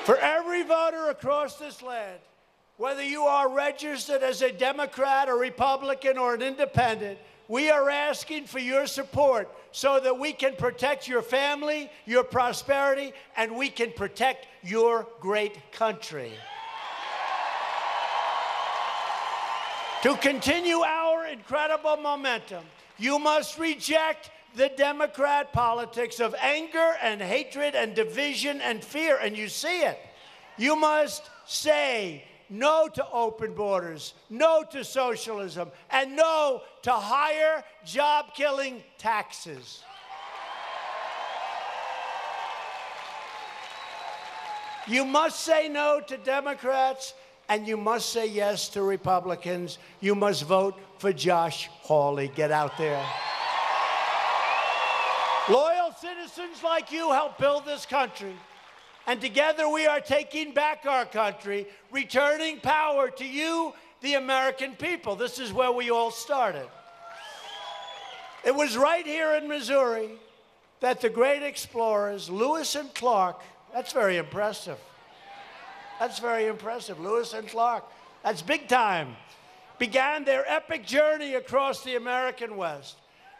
For every voter across this land, whether you are registered as a Democrat, a Republican, or an independent, we are asking for your support so that we can protect your family, your prosperity, and we can protect your great country. To continue our incredible momentum, you must reject the Democrat politics of anger and hatred and division and fear, and you see it. You must say no to open borders, no to socialism, and no to higher job-killing taxes. You must say no to Democrats, and you must say yes to Republicans. You must vote for Josh Hawley. Get out there. Loyal citizens like you help build this country. And together we are taking back our country, returning power to you, the American people. This is where we all started. It was right here in Missouri that the great explorers, Lewis and Clark, that's very impressive. That's very impressive. Lewis and Clark, that's big time, began their epic journey across the American West.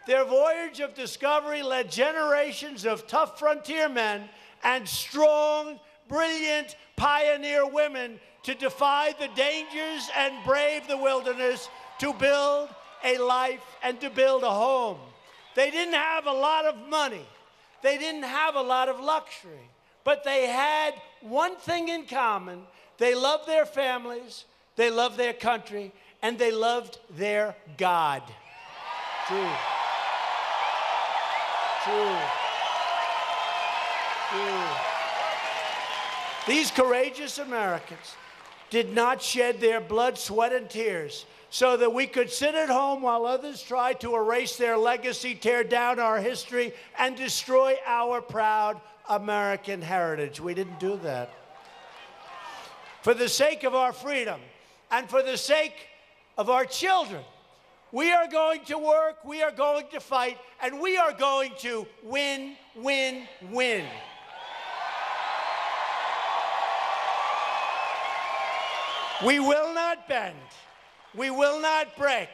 Their voyage of discovery led generations of tough frontier men and strong, brilliant pioneer women to defy the dangers and brave the wilderness, to build a life and to build a home. They didn't have a lot of money. They didn't have a lot of luxury. But they had one thing in common. They loved their families, they loved their country, and they loved their God. True. True. True. These courageous Americans did not shed their blood, sweat, and tears so that we could sit at home while others tried to erase their legacy, tear down our history, and destroy our proud American heritage. We didn't do that. For the sake of our freedom and for the sake of our children, we are going to work, we are going to fight, and we are going to win, win, win. We will not bend. We will not break.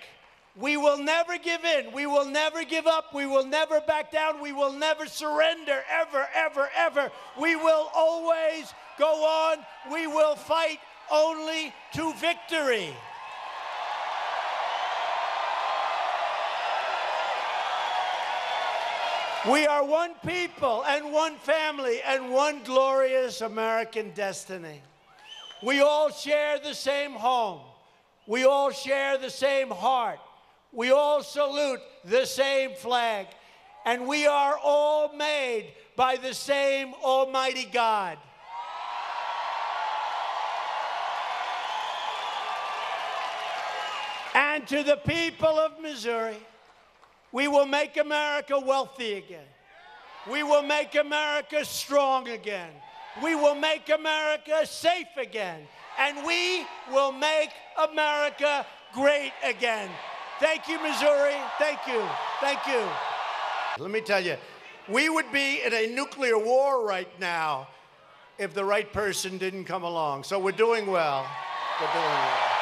We will never give in. We will never give up. We will never back down. We will never surrender, ever, ever, ever. We will always go on. We will fight only to victory. We are one people and one family and one glorious American destiny. We all share the same home. We all share the same heart. We all salute the same flag. And we are all made by the same Almighty God. And to the people of Missouri, we will make America wealthy again. We will make America strong again. We will make America safe again. And we will make America great again. Thank you, Missouri. Thank you. Thank you. Let me tell you, we would be in a nuclear war right now if the right person didn't come along. So we're doing well. We're doing well.